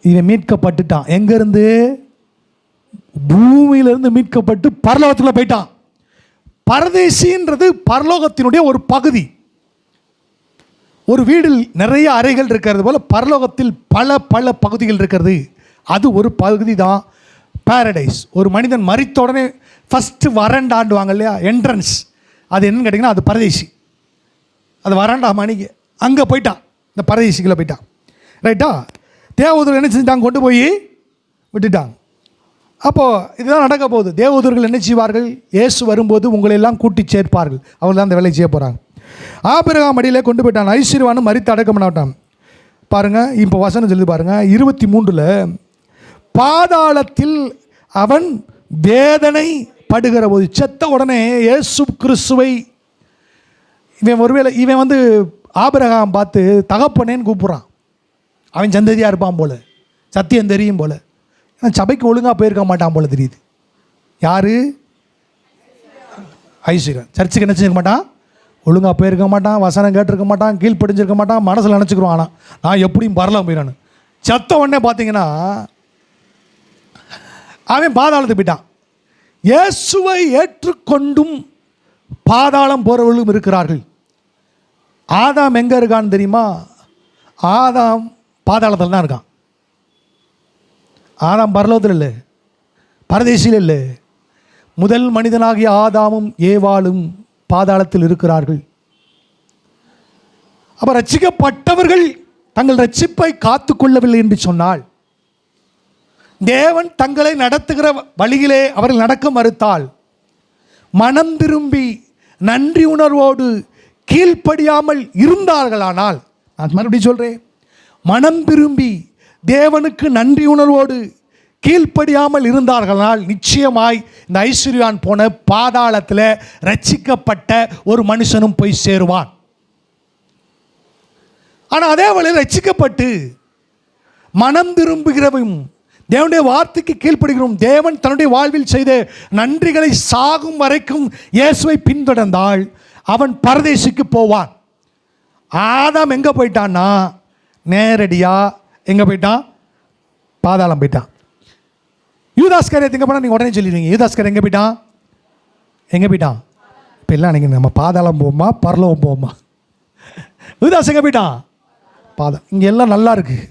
இவன் மீட்கப்பட்டுட்டான். எங்கேருந்து? பூமியிலிருந்து மீட்கப்பட்டு பரலோகத்தில் போயிட்டான். பரதேசின்றது பரலோகத்தினுடைய ஒரு பகுதி. ஒரு வீடில் நிறைய அறைகள் இருக்கிறது போல பரலோகத்தில் பல பகுதிகள் இருக்கிறது. அது ஒரு பகுதி தான் பாரடைஸ். ஒரு மனிதன் மரித்த உடனே ஃபஸ்ட்டு வறண்டாண்டுவாங்க இல்லையா, என்ட்ரன்ஸ். அது என்னன்னு கேட்டிங்கன்னா, அது பரதேசி. அது வறண்டா மணிக்கு அங்கே போயிட்டான், இந்த பரதேசிக்குள்ளே போயிட்டான், ரைட்டா. தேவதூதர்கள் என்ன செஞ்சாங்க? கொண்டு போய் விட்டுட்டாங்க. அப்போது இதுதான் நடக்க போகுது. தேவதூதர்கள் என்ன செய்வார்கள்? இயேசு வரும்போது உங்களை எல்லாம் கூட்டி சேர்ப்பார்கள். அவர்கள் தான் அந்த வேலையை செய்ய போகிறாங்க. ஆபிரகாம் அடியில் கொண்டு போயிட்டான். ஐஸ்வர்யவானும் மரித்து அடக்கம் பண்ணாட்டான். பாருங்கள், இப்போ வசனம் சொல்லி பாருங்கள் 23 பாதாளத்தில் அவன் வேதனை படுகிற போது, செத்த உடனே இயேசு கிறிஸ்துவை இவன் வந்து ஆபிரகாம் பார்த்து தகப்பனேன்னு கூப்பிட்றான். அவன் சந்ததியாக இருப்பான் போல், சத்தியம் தெரியும் போல். ஏன்னா சபைக்கு ஒழுங்காக போயிருக்க மாட்டான் போல் தெரியுது. யார்? ஐஸ்வர்யன். சர்ச்சுக்கு என்ன செஞ்சிருக்க மாட்டான், ஒழுங்காக போயிருக்க மாட்டான், வசனம் கேட்டிருக்க மாட்டான், கீழ்ப்படிஞ்சிருக்க மாட்டான், மனசில் நினச்சிக்கிறோம். ஆனால் நான் எப்படியும் பரலாம் போயிடான்னு செத்த உடனே பார்த்தீங்கன்னா அவன் பாதாளத்துக்கு போயிட்டான். இயேசுவை ஏற்றுக்கொண்டும் பாதாளம் போகிறவர்களும் இருக்கிறார்கள். ஆதாம் எங்கே இருக்கான்னு தெரியுமா? ஆதாம் பாதாளத்தில் தான் இருக்கான். ஆதாம் பரலோகத்தில் இல்லை, பரதேசியில் இல்லை. முதல் மனிதனாகிய ஆதாமும் ஏவாளும் பாதாளத்தில் இருக்கிறார்கள். அப்போ ரட்சிக்கப்பட்டவர்கள் தங்கள் ரட்சிப்பை காத்து கொள்ளவில்லை என்று சொன்னால், தேவன் தங்களை நடத்துகிற வழியிலே அவர்கள் நடக்க மறுத்தால், மனம் திரும்பி நன்றி உணர்வோடு கீழ்ப்படியாமல் இருந்தார்களானால், நான் மறுபடியும் சொல்கிறேன், மனம் திரும்பி தேவனுக்கு நன்றி உணர்வோடு கீழ்ப்படியாமல் இருந்தார்களால் நிச்சயமாய் இந்த ஐஸ்வர்யான் போன பாதாளத்தில் ரட்சிக்கப்பட்ட ஒரு மனுஷனும் போய் சேருவான். ஆனால் அதே வேளையில் ரட்சிக்கப்பட்டு மனம் திரும்புகிறவும் தேவனுடைய வார்த்தைக்கு கீழ்ப்படுகிறோம், தேவன் தன்னுடைய வாழ்வில் செய்த நன்றிகளை சாகும் வரைக்கும் இயேசுவை பின்தொடர்ந்தால் அவன் பரதேசிக்கு போவான். ஆதாம் எங்கே போயிட்டான்னா, நேரடியாக எங்கே போயிட்டான்? பாதாளம் போயிட்டான். யூதாஸ்காரியத்தை எங்கே போனால் நீங்கள் உடனே சொல்லிடுவீங்க, யூதாஸ்காரியர் எங்கே போயிட்டான்? எங்கே போயிட்டான்? இப்போ எல்லாம் நீங்கள் நம்ம பாதாளம் போவோமா பரலோகம் போவோமா? யூதாஸ் எங்கே போயிட்டான்? பாதம். இங்கே எல்லாம் நல்லா இருக்குது,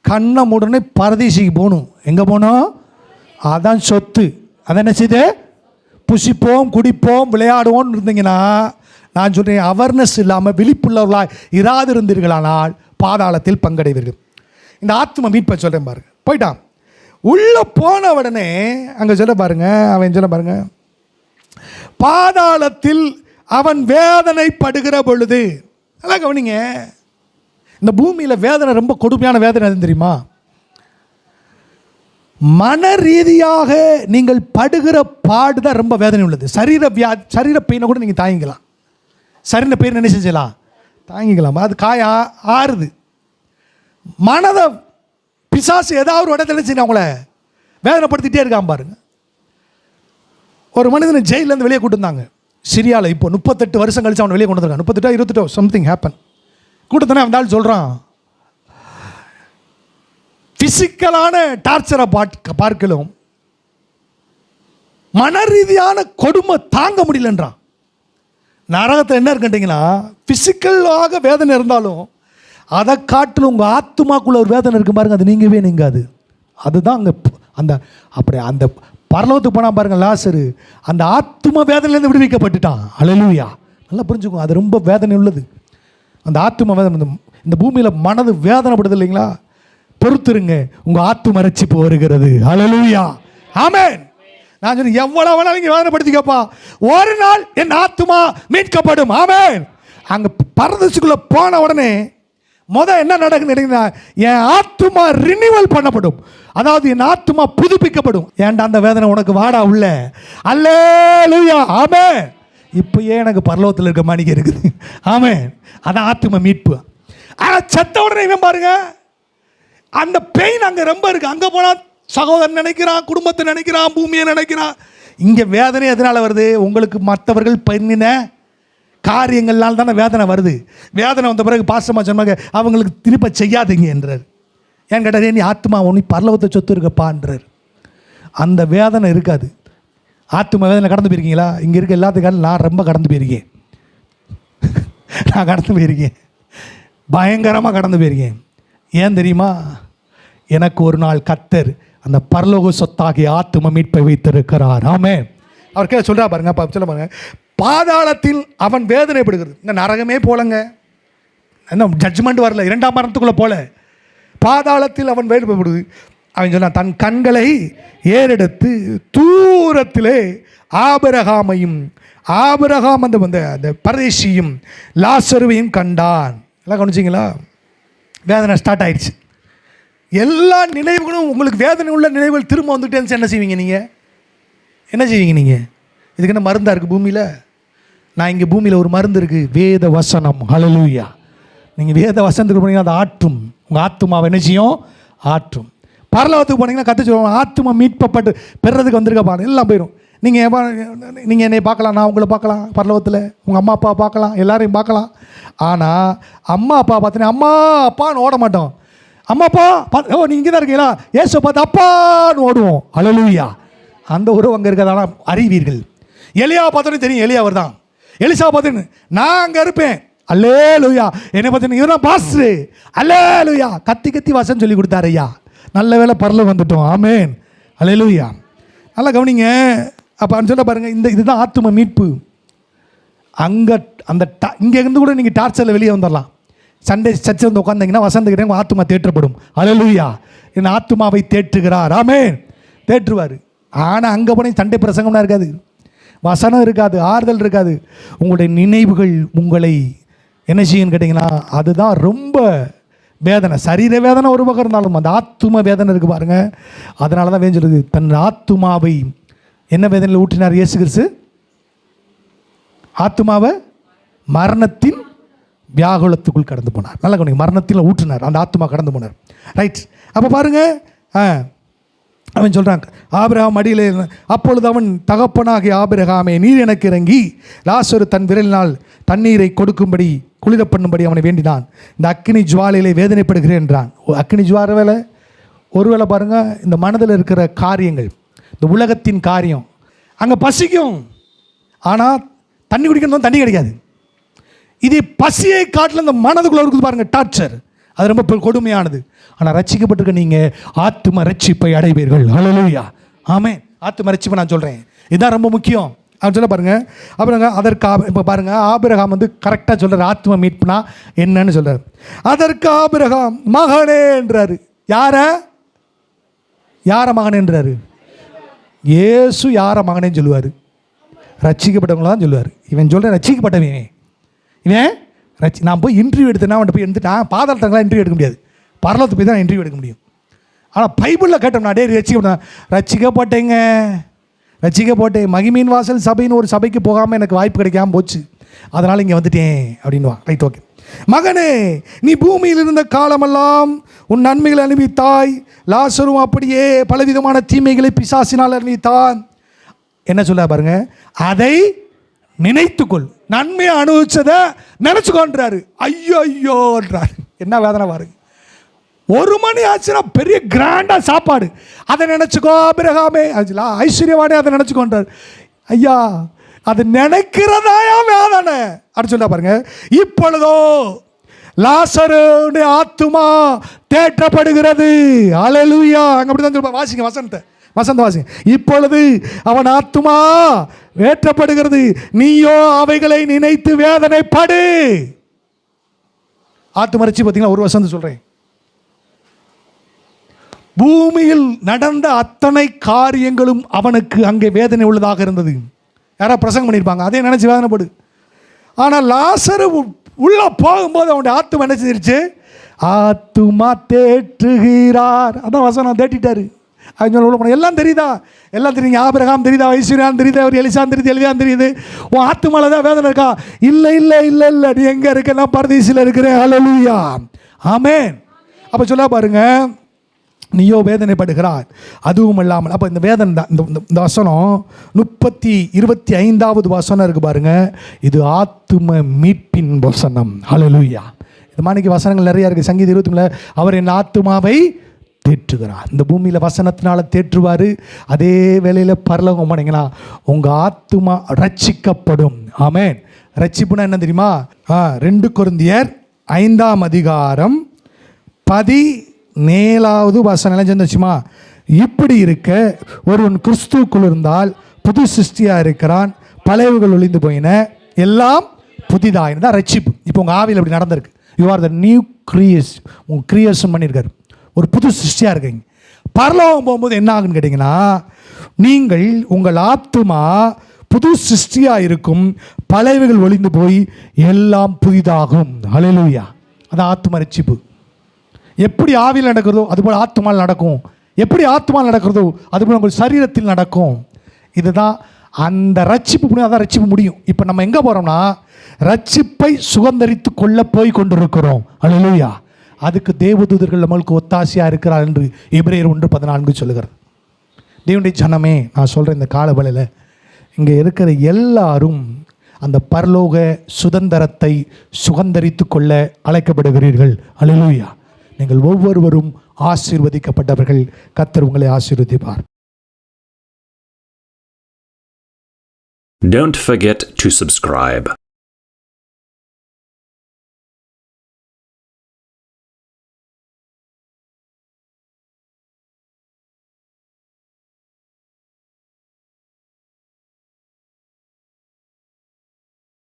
கண்ணை மூடனே பரதேசிக்கு போகணும். எங்கே போகணும்? அதான் சொத்து. அதை என்ன செய்து புசிப்போம், குடிப்போம், விளையாடுவோம்னு இருந்தீங்கன்னா, நான் சொல்கிறேன், அவேர்னஸ் இல்லாமல் விழிப்புள்ளவர்களாக இராது இருந்தீர்களானால் பாதாளத்தில் பங்கடைவீர்கள். இந்த ஆத்ம மீட்பை சொல்கிறேன் பாருங்க. போயிட்டான். உள்ளே போன உடனே அங்கே சொல்ல பாருங்க, அவன் சொல்ல பாருங்க, பாதாளத்தில் அவன் வேதனைப்படுகிற பொழுது. நல்லா கவனிங்க, இந்த பூமியில் வேதனை ரொம்ப கொடுமையான வேதனை எது தெரியுமா? மன ரீதியாக நீங்கள் படுகிற பாடு தான் ரொம்ப வேதனை உள்ளது. சரீர பெயினை கூட நீங்கள் தாங்கிக்கலாம், சரீர பெயின் என்ன செஞ்சலாம், தாங்கிக்கலாம், அது காயா ஆறுது. மனதை பிசாசு ஏதாவது ஒரு இடத்துல சரி அவங்கள வேதனைப்படுத்திட்டே இருக்கான் பாருங்க. ஒரு மனிதனை ஜெயிலேருந்து வெளியே கூட்டு வந்தாங்க சிரியாவில். இப்போ 38 வருஷம் கழிச்சு அவனை வெளியே கொண்டு வந்தாங்க. 38 28 சம்திங் ஹேப்பன். கூட்டத்தானே வந்தாலும் சொல்கிறான், ஃபிசிக்கலான டார்ச்சரை பார்க்கலும் மன ரீதியான கொடுமை தாங்க முடியலன்றான். நரகத்தில் என்ன இருக்குன்றீங்கன்னா, ஃபிசிக்கலாக வேதனை இருந்தாலும் அதை காட்டிலும் உங்கள் ஆத்மாக்குள்ள ஒரு வேதனை இருக்கு பாருங்க, அது நீங்கவே நீங்காது. அதுதான் அங்கே அந்த அப்படி அந்த பரலோகத்துக்கு போனால் பாருங்கள் லாசரு அந்த ஆத்ம வேதனையிலேருந்து விடுவிக்கப்பட்டுட்டான். அல்லேலூயா. நல்லா புரிஞ்சுக்கோங்க, அது ரொம்ப வேதனை உள்ளது. அந்த ஆத்ம வேதனை இந்த பூமியில் மனது வேதனைப்படுது இல்லைங்களா? பொறுத்துருங்க, உங்கள் ஆத்ம ரட்சிப்பு வருகிறது. அல்லேலூயா. ஆமென். நான் சொன்னேன், எவ்வளோ வேணாலும் நீங்கள் வேதனைப்படுத்திக்கப்பா, ஒரு நாள் என் ஆத்மா மீட்கப்படும். ஆமென். அங்கே பரதேசுக்குள்ளே போன உடனே என்ன நடக்குதுன்னா, என் ஆத்மா ரினிவல் பண்ணப்படும். அதாவது என் ஆத்மா புதுப்பிக்கப்படும். ஏன்டா அந்த வேதனை உனக்கு வாடா உள்ள. அல்லேலூயா. ஆமென். இப்பயே எனக்கு பரலோகத்தில் இருக்க மாணிக்க இருக்குது. ஆமென். அதான் ஆத்ம மீட்பு. ஆனால் செத்த உடனே இவன் பாருங்க, அந்த பெயின் அங்கே ரொம்ப இருக்கு. அங்கே போனால் சகோதரன் நினைக்கிறான், குடும்பத்தை நினைக்கிறான், பூமியை நினைக்கிறான். இங்கே வேதனை எதனால் வருது? உங்களுக்கு மற்றவர்கள் பண்ணின காரியங்கள்னால தானே வேதனை வருது. வேதனை வந்த பிறகு பாஸ்டமா சொன்னாங்க, அவங்களுக்கு திருப்ப செய்யாதீங்க என்றார். ஏன் கேட்டார், நீ ஆத்மா ஒன்று பரலோகத்தை சொத்து இருக்கப்பான்றார். அந்த வேதனை இருக்காது. ஆத்மா வேதனை கடந்து போயிருக்கீங்களா? இங்கே இருக்க எல்லாத்துக்காரும் நான் ரொம்ப கடந்து போயிருக்கேன். நான் கடந்து போயிருக்கேன், பயங்கரமாக கடந்து போயிருக்கேன். ஏன் தெரியுமா? எனக்கு ஒரு நாள் கர்த்தர் அந்த பரலோக சொத்தாகிய ஆத்ம மீட்பை வைத்திருக்கிறார். ஆமென். அவர் கேட்க சொல்கிறா பாருங்க, அப்போ சொல்ல பாருங்க, பாதாளத்தில் அவன் வேதனைப்படுகிறது. இந்த நரகமே போலங்க, என்ன ஜட்ஜ்மெண்ட் வரல, 2ஆம் மரணத்துக்குள்ளே போல. பாதாளத்தில் அவன் வேதனைப்படுது. அவன் சொன்னான், தன் கண்களை ஏறெடுத்து தூரத்திலே ஆபிரகாமையும் அந்த பரதேசியும் லாசருவையும் கண்டான். எல்லாம் கவனிச்சிங்களா? வேதனை ஸ்டார்ட் ஆயிடுச்சு. எல்லா நினைவுகளும் உங்களுக்கு வேதனை உள்ள நினைவுகள் திரும்ப வந்துட்டே இருந்துச்சு. என்ன செய்வீங்க நீங்கள்? என்ன செய்வீங்க நீங்கள்? இதுக்கு என்ன மருந்தாக இருக்குது பூமியில்? நான் இங்கே பூமியில் ஒரு மருந்து இருக்குது, வேத வசனம். ஹல்லேலூயா. நீங்கள் வேத வசனத்துக்கு போனீங்கன்னா அது ஆற்றும். உங்கள் ஆத்மாவை என்ன செய்யும்? ஆற்றும். பரலோகத்துக்கு போனீங்கன்னா கற்று சொல்லுவாங்க, ஆத்மா மீட்பப்பட்டு பெறதுக்கு வந்திருக்கப்பா, எல்லாம் போயிடும். நீங்கள் என்னை பார்க்கலாம், நான் உங்களை பார்க்கலாம், பரலோகத்தில் உங்கள் அம்மா அப்பா பார்க்கலாம், எல்லாரையும் பார்க்கலாம். ஆனால் அம்மா அப்பா பார்த்தீங்கன்னா அம்மா அப்பான்னு ஓட மாட்டோம். அம்மா அப்பா ஓ நீங்கள் இங்கே தான் இருக்கீங்களா, ஏசு பார்த்து அப்பான்னு ஓடுவோம். ஹல்லேலூயா. அந்த உறவு அங்கே இருக்கிறதால அறிவீர்கள். எலியா பார்த்தோன்னு தெரியும், எலியா அவர் தான். எலிசா பார்த்தீன்னு நான் அங்கே இருப்பேன். அல்லேலூயா. என்னை பார்த்தீங்கன்னா இவர் தான் பாஸ்டர். அல்லேலூயா. கத்தி கத்தி வசனம் சொல்லி கொடுத்தாரு ஐயா. நல்ல வேளை பரலோகம் வந்துட்டோம். ஆமென். அல்லேலூயா. நல்லா கவனிங்க. அப்போ சொல்ல பாருங்கள், இதுதான் ஆத்தும மீட்பு. அங்கே அந்த இங்கே இருந்து கூட நீங்கள் டார்ச்சரில் வெளியே வந்துடலாம். சண்டே சர்ச்சில் வந்து உட்காந்திங்கன்னா வசந்துக்கிட்டே உங்கள் ஆத்துமா தேற்றப்படும். அல்லேலூயா. என் ஆத்துமாவை தேற்றுகிறார். ஆமென். தேற்றுவார். ஆனால் அங்கே போனால் சண்டை பிரசங்கம்னா இருக்காது, வசனம் இருக்காது, ஆறுதல் இருக்காது. உங்களுடைய நினைவுகள் உங்களை என்ன செய்யுன்னு கேட்டிங்கன்னா, அதுதான் ரொம்ப வேதனை. சரீர வேதனை ஒரு பக்கம் இருந்தாலும் அந்த ஆத்தும வேதனை இருக்குது பாருங்கள். அதனால தான் வேஞ்சலுது, தன் ஆத்துமாவை என்ன வேதனையில் ஊற்றினார் இயேசு கிறிஸ்து? ஆத்துமாவை மரணத்தின் வியாகுலத்துக்குள் கடந்து போனார். நல்லா கவனிங்க, மரணத்தில் ஊற்றினார், அந்த ஆத்துமா கடந்து போனார். ரைட். அப்போ பாருங்கள், அவன் சொல்கிறான், ஆபிரகாம் அடியில். அப்பொழுது அவன் தகப்பனாகிய ஆபிரகாமே, நீர் எனக்கு இறங்கி லாசரு தன் விரலினால் தண்ணீரை கொடுக்கும்படி குளிர பண்ணும்படி அவனை வேண்டினான். இந்த அக்கினி ஜுவாலையிலே வேதனைப்படுகிறேன் என்றான். அக்கினி ஜுவால வேலை ஒருவேளை பாருங்கள், இந்த மனதில் இருக்கிற காரியங்கள், இந்த உலகத்தின் காரியம் அங்கே பசிக்கும். ஆனால் தண்ணி குடிக்கணும், தண்ணி கிடைக்காது. இது பசியை காட்டில் இந்த மனதுக்குள்ளே இருக்குது பாருங்கள், டார்ச்சர். அது ரொம்ப கொடுமையானது. ஆனால் ரட்சிக்கப்பட்டிருக்க நீங்கள் ஆத்தும ரட்சிப்பை அடைவீர்கள். ஹல்லேலூயா. ஆமென். ஆத்தும ரட்சிப்பை நான் சொல்கிறேன், இதுதான் ரொம்ப முக்கியம். அவன் சொல்ல பாருங்கள். அப்புறம் அதற்கு இப்போ பாருங்கள், ஆபிரகாம் வந்து கரெக்டாக சொல்கிறார் ஆத்தும மீட்புனா என்னன்னு சொல்கிறார். அதற்கு ஆபிரகாம் மகனே என்றார். யார மகனேன்றாரு? இயேசு யார மகனேன்னு சொல்லுவார்? ரட்சிக்கப்பட்டவங்கள தான் சொல்லுவார். இவன் சொல்கிற ரட்சிக்கப்பட்டவன் இவன் நான் போய் இன்டர்வியூ எடுத்தேன்னா அவன்கிட்ட போய் எடுத்துட்டான். பாதாளத்தங்களாம் இன்டர்வியூ எடுக்க முடியாது, பரலோகத்துக்கு போய் தான் இன்டர்வியூ எடுக்க முடியும். ஆனால் பைபிளில் கேட்டோம்னா, டே ரட்சிக்கப்பட்டேன், மகிமையின் வாசல் சபைன்னு ஒரு சபைக்கு போகாமல் எனக்கு வாய்ப்பு கிடைக்காமல் போச்சு, அதனால் இங்கே வந்துட்டேன் அப்படின்வான். Right, okay. மகனே, நீ பூமியில் இருந்த காலமெல்லாம் உன் நன்மைகளை அனுபவித்தாய். லாசரும் அப்படியே பலவிதமான தீமைகளை பிசாசினால் அனுபவித்தான். என்ன சொல்ல பாருங்க, அதை நினைத்துக்கொள். நன்மையை அனுபவிச்சதை நினைச்சுக்கொன்றாரு. ஐயோ ஐயோன்றாரு. என்ன வேதனை பாருங்க. 1 மணி ஆச்சுன்னா பெரிய கிராண்டாக சாப்பாடு, அதை நினச்சிக்கோ ஆபிரகாமே, ஐஸ்வர்யவானே அதை நினச்சிக்கோன்றார். ஐயா, அது நினைக்கிறதாயா வேதனை அப்படின்னு சொல்ல பாருங்க. இப்பொழுதோ லாசருடைய ஆத்துமா தேற்றப்படுகிறது. அல்லேலூயா. அங்கே அப்படி தான் சொல்லுவாங்க. வாசிங்க வசந்த வாசிங்க. இப்பொழுது அவன் ஆத்துமா தேற்றப்படுகிறது, நீயோ அவைகளை நினைத்து வேதனைப்படு. ஆத்து மறைச்சி பார்த்தீங்கன்னா ஒரு வசந்து சொல்கிறேன். பூமியில் நடந்த அத்தனை காரியங்களும் அவனுக்கு அங்கே வேதனை உள்ளதாக இருந்தது. யாராவது பிரசங்கம் பண்ணியிருப்பாங்க, அதே நினச்சி வேதனைப்படு. ஆனால் லாசரு உள்ளே போகும்போது அவனுடைய ஆத்துமா என்ன செஞ்சிருச்சு? ஆத்துமா தேற்றுகிறார். அதான் வசனம், தேட்டிட்டாரு. அது உள்ள போன எல்லாம் தெரியுதா? எல்லாம் தெரியுங்க. ஆபிரகாம் தெரியுதா? ஐஸ்வர்யான் தெரியுதா? அவர் எலிசான் தெரியுது, எலியான் தெரியுது. உன் ஆத்துமால தான் வேதனை இருக்கா? இல்லை இல்லை இல்லை இல்லை, நீ எங்கே இருக்க? நான் பரதீசில் இருக்கிறேன். அல்லேலூயா, ஆமென். அப்போ சொல்ல பாருங்க, நீயோ வேதனைப்படுகிறார். அதுவும் இல்லாமல் அப்போ இந்த வேதனை தான் இந்த வசனம் 25வது வசனம் இருக்கு பாருங்க. இது ஆத்தும மீட்பின் வசனம். ஹல்லேலூயா. இந்த மாணிக்கு வசனங்கள் நிறையா இருக்குது. சங்கீதம் 23 அவர் என் ஆத்துமாவை தேற்றுகிறார். இந்த பூமியில் வசனத்தினால தேற்றுவார். அதே வேளையில் பரலோகம் போனீங்கன்னா உங்கள் ஆத்துமா ரட்சிக்கப்படும். ஆமென். ரட்சிப்புனா என்ன தெரியுமா? 2 கொரிந்தியர் 5ஆம் அதிகாரம் 17வது வசனம் செஞ்சுமா, இப்படி இருக்க ஒருவன் கிறிஸ்துவுக்குள் இருந்தால் புது சிருஷ்டியாக இருக்கிறான், பழையவுகள் ஒளிந்து போயின, எல்லாம் புதிதாயின. தான் ரட்சிப்பு. இப்போ உங்கள் ஆவியில் அப்படி நடந்திருக்கு. யூ ஆர் த நியூ உங்கள் கிரியேஷன் பண்ணியிருக்காரு. ஒரு புது சிருஷ்டியாக இருக்கீங்க. பரலோகம் போகும்போது என்ன ஆகுன்னு கேட்டிங்கன்னா, நீங்கள் உங்கள் ஆத்துமா புது சிருஷ்டியாக இருக்கும், பழையவைகள் ஒளிந்து போய் எல்லாம் புதிதாகும். ஹல்லேலூயா. அதான் ஆத்தும ரட்சிப்பு. எப்படி ஆவியில் நடக்கிறதோ அதுபோல் ஆத்துமால் நடக்கும். எப்படி ஆத்துமால் நடக்கிறதோ அதுபோல் உங்கள் சரீரத்தில் நடக்கும். இதுதான் அந்த ரட்சிப்பு. அதான் ரட்சிப்பு முடியும். இப்போ நம்ம எங்கே போகிறோம்னா, ரட்சிப்பை சுதந்தரித்து கொள்ள போய் கொண்டிருக்கிறோம். அல்லேலூயா. அதுக்கு தேவதூதர்கள் நம்மளுக்கு ஒத்தாசையாக இருக்கிறார் என்று எபிரேயர் 1:14 சொல்லுகிறது. தேவனுடைய ஜனமே, நான் சொல்கிறேன், இந்த காலவெளியில் இங்கே இருக்கிற எல்லாரும் அந்த பரலோக சுதந்திரத்தை சுதந்தரித்து கொள்ள அழைக்கப்படுகிறீர்கள். அல்லேலூயா. நீங்கள் ஒவ்வொருவரும் ஆசீர்வதிக்கப்பட்டவர்கள். கர்த்தர் உங்களை ஆசீர்வதிப்பார். Don't forget to subscribe.